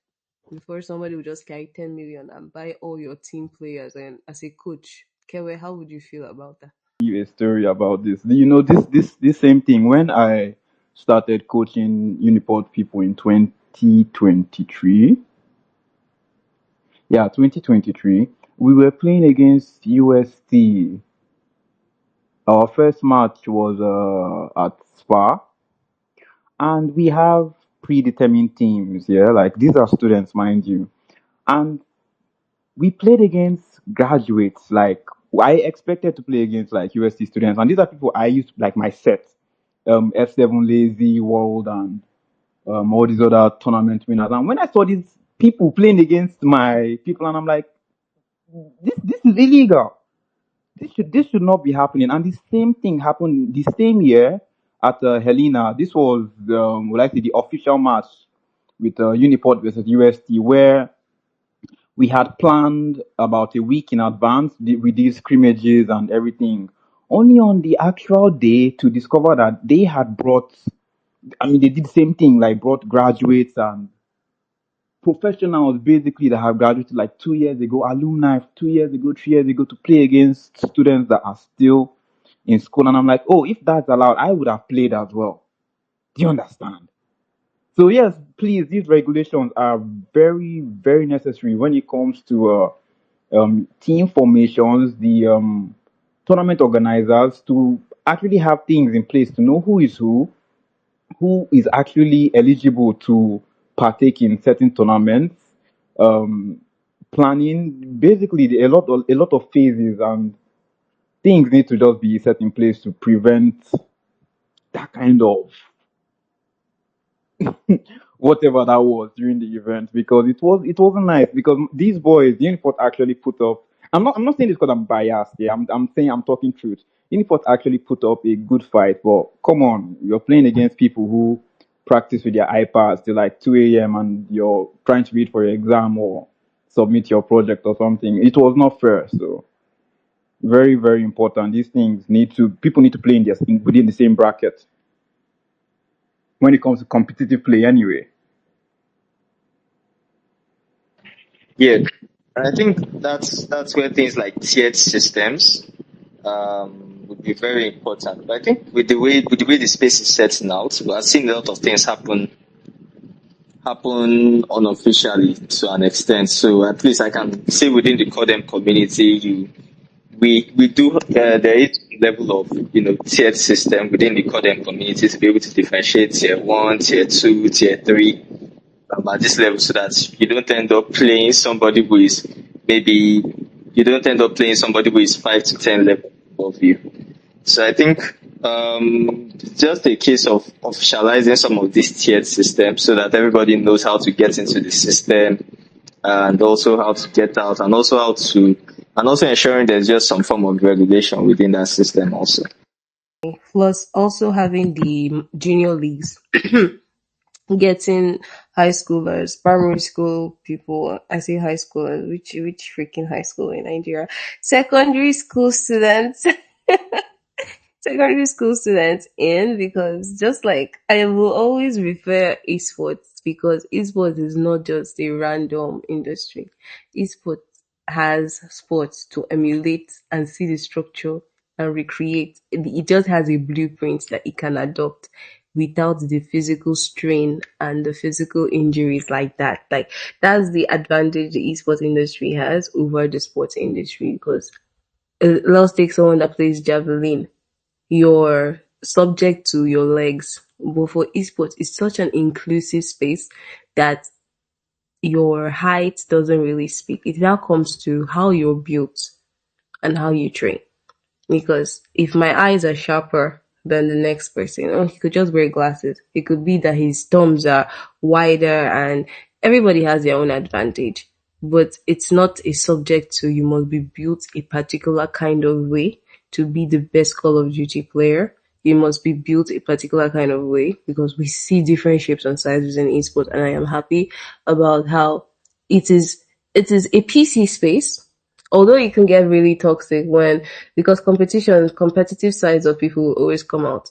B: before somebody will just carry 10 million and buy all your team players. And as a coach, Kevwe, how would you feel about that?
H: You a story about this. This same thing when I started coaching Uniport people in 2023. Yeah, 2023. We were playing against UST. Our first match was at Spa, and we have predetermined teams. Yeah, like these are students, mind you. And we played against graduates. Like, I expected to play against like USC students, and these are people I used like my set, F7 Lazy World and all these other tournament winners. And when I saw these people playing against my people, and I'm like, this is illegal. This should not be happening. And the same thing happened the same year at Helena. This was would I say the official match with Uniport versus UST, where we had planned about a week in advance with these scrimmages and everything. Only on the actual day to discover that they had brought, I mean, they did the same thing, like brought graduates and professionals basically that have graduated like 2 years ago, alumni 2 years ago, 3 years ago, to play against students that are still in school. And I'm like, oh, if that's allowed, I would have played as well. Do you understand? So yes, please, these regulations are very, very necessary when it comes to team formations, the tournament organizers to actually have things in place to know who is actually eligible to partake in certain tournaments, planning, basically a lot of phases and things need to just be set in place to prevent that kind of whatever that was during the event, because it wasn't nice, because these boys, the Uniport actually put up, I'm not saying this because I'm biased, yeah, I'm saying I'm talking truth. Uniport actually put up a good fight, but come on, you're playing against people who practice with their iPads till like 2 a.m. and you're trying to read for your exam or submit your project or something. It was not fair. So very, very important. These things people need to play within the same bracket when it comes to competitive play anyway.
A: Yeah, I think that's where things like tiered systems would be very important. But I think with the way the space is set now, we are seeing a lot of things happen unofficially to an extent. So at least I can say within the Codem community, we do there is level of tiered system within the Codem community to be able to differentiate tier 1, tier 2, tier 3 at this level, so that you don't end up playing somebody who is maybe you don't end up playing somebody who is 5 to 10 level above you. So I think just a case of officializing some of these tiered systems so that everybody knows how to get into the system and also how to get out, and also ensuring there's just some form of regulation within that system also.
B: Plus, also having the junior leagues, getting high schoolers, primary school people. I say high schoolers, which freaking high school in Nigeria? Secondary school students. Secondary school students in, because just like I will always refer esports, because esports is not just a random industry. Esports has sports to emulate and see the structure and recreate. It just has a blueprint that it can adopt without the physical strain and the physical injuries like that. Like, that's the advantage the esports industry has over the sports industry, because let's take someone that plays javelin. You're subject to your legs. But for esports, it's such an inclusive space that your height doesn't really speak. It now comes to how you're built and how you train. Because if my eyes are sharper than the next person, oh, he could just wear glasses. It could be that his thumbs are wider, and everybody has their own advantage. But it's not a subject to you must be built a particular kind of way to be the best Call of Duty player. You must be built a particular kind of way, because we see different shapes and sizes in esports, and I am happy about how it is a PC space. Although it can get really toxic because competitive sides of people will always come out.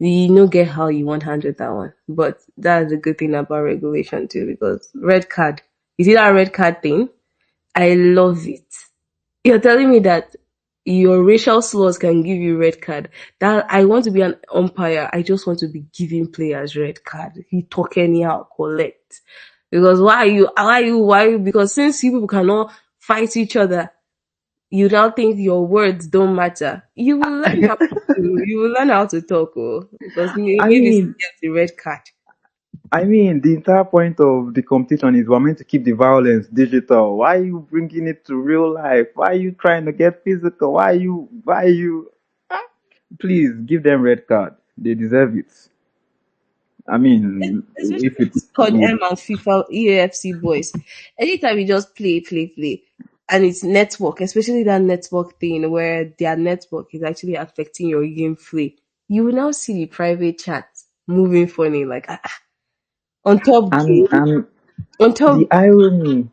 B: You know, get how you want to handle that one. But that's a good thing about regulation too, because red card. You see that red card thing? I love it. You're telling me that your racial slurs can give you red card. That I want to be an umpire. I just want to be giving players red card. You talk anyhow, collect. Because why you? Because since people cannot fight each other, you now think your words don't matter. You will learn how to talk, because
H: I
B: maybe
H: mean,
B: get the red card.
H: I mean, the entire point of the competition is we're meant to keep the violence digital. Why are you bringing it to real life? Why are you trying to get physical? Why are you, please give them red card. They deserve it. I mean,
B: Especially
H: if it's,
B: COD M and FIFA EAFC boys. Anytime you just play, and it's network, especially that network thing where their network is actually affecting your gameplay, you will now see the private chat moving funny, like on top game,
H: and
B: on top.
H: the irony,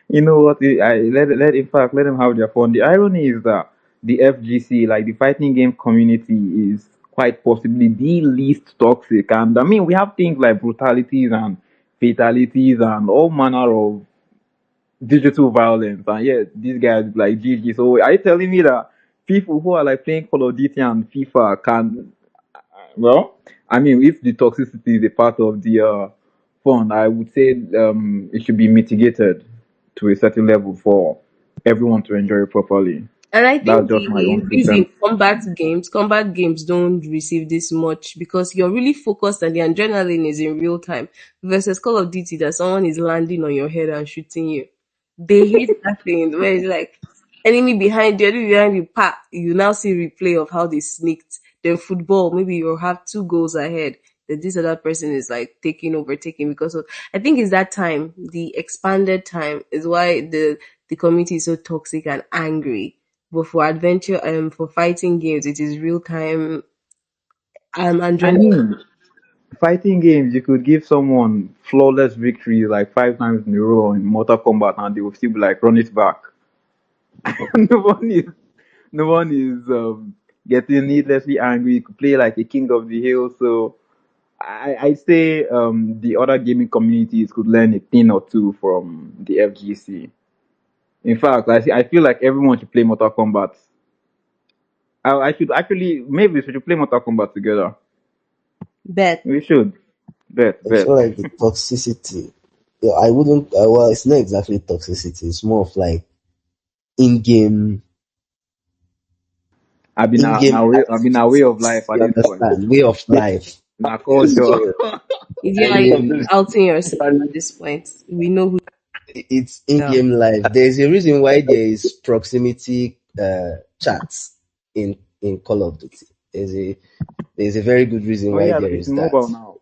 H: you know what? In fact, let them have their fun. The irony is that the FGC, like the fighting game community, is quite possibly the least toxic. And I mean, we have things like brutalities and fatalities and all manner of digital violence. And yet, these guys like GG. So, are you telling me that people who are like playing Call of Duty and FIFA can, well, I mean, if the toxicity is a part of the fun, I would say it should be mitigated to a certain level for everyone to enjoy it properly.
B: And I
H: That's
B: think
H: just my
B: the
H: own 2 cents.
B: reason combat games don't receive this much because you're really focused and the adrenaline is in real time versus Call of Duty that someone is landing on your head and shooting you. They hate that thing where it's like enemy behind you, pat. You now see replay of how they sneaked. Then football, maybe you'll have 2 goals ahead. Then this other person is like overtaking because of I think it's that time, the expanded time is why the community is so toxic and angry. But for adventure for fighting games, it is real time
H: I
B: adrenaline.
H: mean, fighting games, you could give someone flawless victory like 5 times in a row in Mortal Kombat and they will still be like, run it back. no one is, no one is getting needlessly angry. You could play like a king of the hill. So I'd say the other gaming communities could learn a thing or two from the FGC. In fact, I feel like everyone should play Mortal Kombat. I should actually, maybe we should play Mortal Kombat together.
B: Bet.
H: We should. Bet,
G: I feel
H: bet.
G: like the toxicity. Yeah, I wouldn't. Well, it's not exactly toxicity. It's more of like in-game, in-game
H: I've been a way of
G: activities.
H: life at
G: You
H: this point.
G: understand? Way of life.
H: Na culture.
G: So
B: Is
G: I
B: you
D: Most of
G: mean,
D: this,
B: outing yourself at this point? We know who
G: it's
B: you are.
G: in-game life. There's a reason why there is proximity chats in Call of Duty. There's a very good reason
H: Oh
G: why
H: yeah,
G: there
H: it's
G: is
H: in
G: that.
H: mobile now.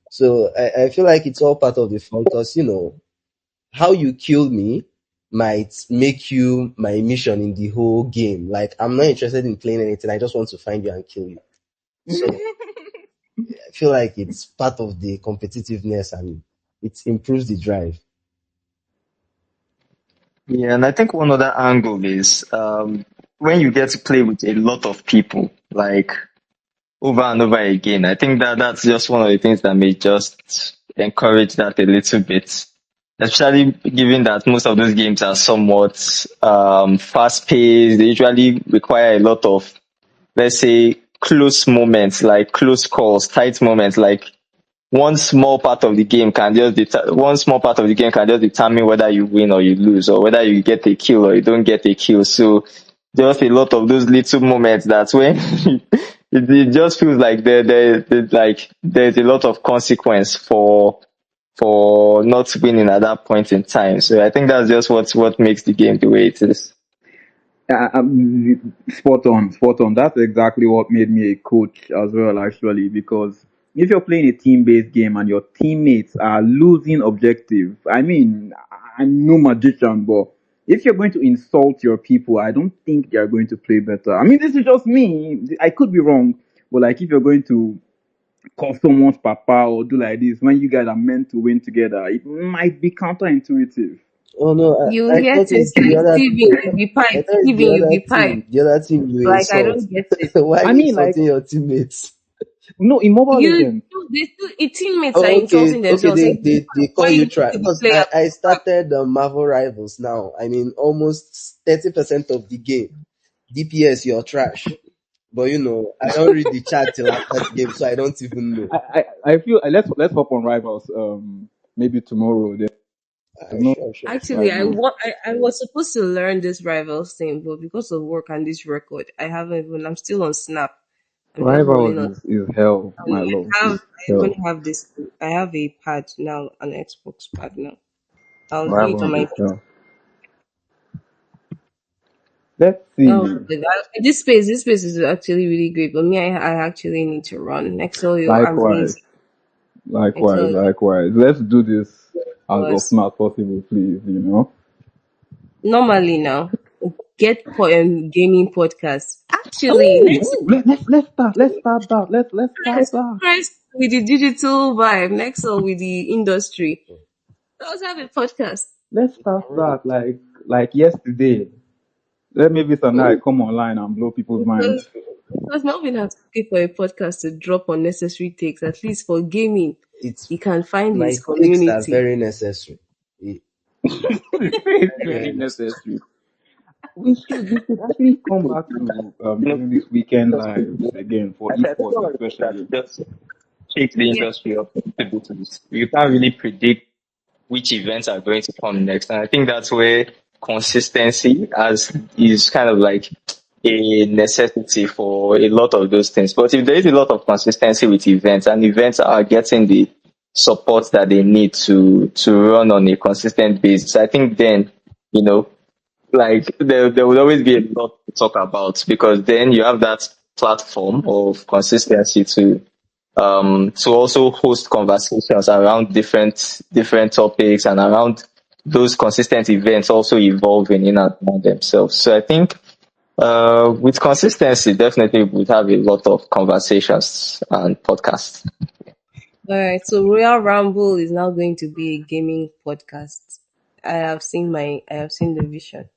G: So I feel like it's all part of the fun because how you kill me might make you my mission in the whole game. Like I'm not interested in playing anything. I just want to find you and kill you. So I feel like it's part of the competitiveness and it improves the drive.
A: Yeah, and I think one other angle is when you get to play with a lot of people, like over and over again. I think that's just one of the things that may just encourage that a little bit. Especially given that most of those games are somewhat fast paced, they usually require a lot of, let's say, close moments, like close calls, tight moments, like one small part of the game can just determine whether you win or you lose, or whether you get a kill or you don't get a kill. So just a lot of those little moments that when it just feels like there's a lot of consequence for not winning at that point in time. So I think that's just what makes the game the way it is.
H: Spot on, spot on. That's exactly what made me a coach as well, actually, because if you're playing a team-based game and your teammates are losing objective, I mean, I'm no magician, but if you're going to insult your people, I don't think they're going to play better. I mean, this is just me. I could be wrong, but like if you're going to call someone's papa or do like this when you guys are meant to win together, it might be counterintuitive.
G: Oh no,
B: You
G: I
B: hear
G: thought
B: things
G: it's the
B: like
G: other
B: Steven, you be
G: I
B: piped.
G: thought it's the
B: Steven, you
G: other
B: be
G: team.
B: piped.
G: The other team you
B: Like I
G: insult.
B: don't get it.
G: Why are
H: I
G: you
H: mean, like,
G: insulting your teammates?
H: no, in Mobile Legends,
B: Teammates are
G: Oh, okay,
B: insulting
G: okay.
B: themselves.
G: They
B: Saying,
G: they, they
B: why
G: call you
B: you
G: try
B: to the
G: because
B: player?
G: I started Marvel Rivals now. I mean, almost 30% of the game. DPS, you're trash. But I don't read the chat till after the game, so I don't even know.
H: I feel let's hop on Rivals maybe tomorrow. There's no
G: Sure, sure.
B: Actually,
H: right now.
B: I was supposed to learn this rivals thing, but because of work and this record, I haven't even. I'm still on Snap. I'm just rolling on.
H: Rivals is hell, my love. It's
B: I even
H: hell.
B: have this. I have a pad now, an Xbox pad now. I'll do it on
H: Rivals
B: my.
H: is hell. Let's
B: Oh,
H: see.
B: this space is actually really great. But me, I actually need to run. Nexal, I'm going
H: Likewise.
B: to
H: Likewise,
B: Nexal.
H: likewise. Let's do this as
B: Was
H: often as possible, please, you know.
B: normally now get gaming podcasts. Actually,
H: Oh,
B: next
H: let's start that. Let's start that.
B: Cr3st with the digital vibe, Nexal with the industry. Let's have a podcast.
H: Let's start that like yesterday. Let maybe tonight come online and blow people's minds.
B: Because Melvin has to pay for a podcast to drop unnecessary takes, at least for gaming.
G: It's
B: He can find
G: my
B: his
G: takes are
B: community.
G: very necessary.
H: It's
G: Very
H: very
G: necessary.
H: necessary. We should actually come back to doing this weekend lives again for
A: I think
H: esports
A: one of the things that
H: especially.
A: just shakes the
B: Yeah.
A: industry up a bit is you can't really predict which events are going to come next. And I think that's where consistency as is kind of like a necessity for a lot of those things. But if there is a lot of consistency with events and events are getting the support that they need to run on a consistent basis, I think then, you know, like there would always be a lot to talk about because then you have that platform of consistency to also host conversations around different topics and around those consistent events also evolving in and around themselves. So I think with consistency, definitely we would have a lot of conversations and podcasts.
B: All right. So Royal Ramble is now going to be a gaming podcast. I have seen the vision.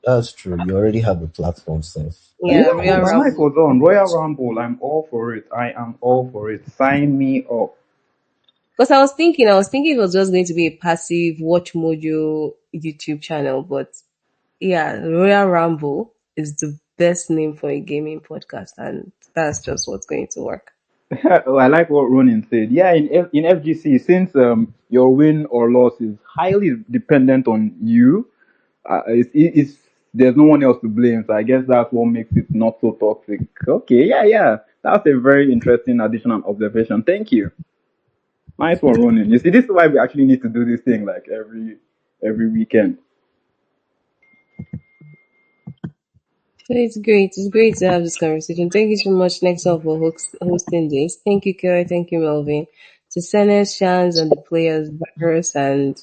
G: That's true. You already have a platform, Steph.
H: You
B: Yeah,
H: know,
B: Royal
H: my mic
B: Ramble.
H: was on. Royal Rumble, I'm all for it. I am all for it. Sign me up.
B: Because I was thinking it was just going to be a passive watch mojo YouTube channel, but yeah, Royal Ramble is the best name for a gaming podcast, and that's just what's going to work.
H: Oh, I like what Ronin said. Yeah, in FGC, since your win or loss is highly dependent on you, it's there's no one else to blame. So I guess that's what makes it not so toxic. Okay, yeah. That's a very interesting additional observation. Thank you. Nice one, Ronin. You see, this is why we actually need to do this thing like every weekend.
B: So it's great. It's great to have this conversation. Thank you so much, Nexal, for hosting this. Thank you, Kara. Thank you, Melvin. To Senes, Shans, and the players, Virus and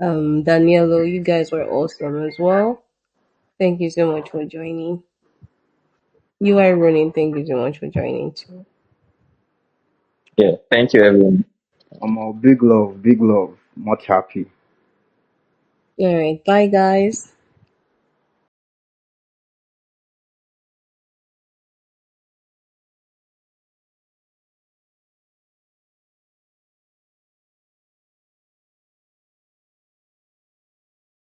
B: Danielo, you guys were awesome as well. Thank you so much for joining. You are running. Thank you so much for joining too.
A: Yeah, thank you everyone.
H: I'm all big love, much happy.
B: All right. Bye, guys.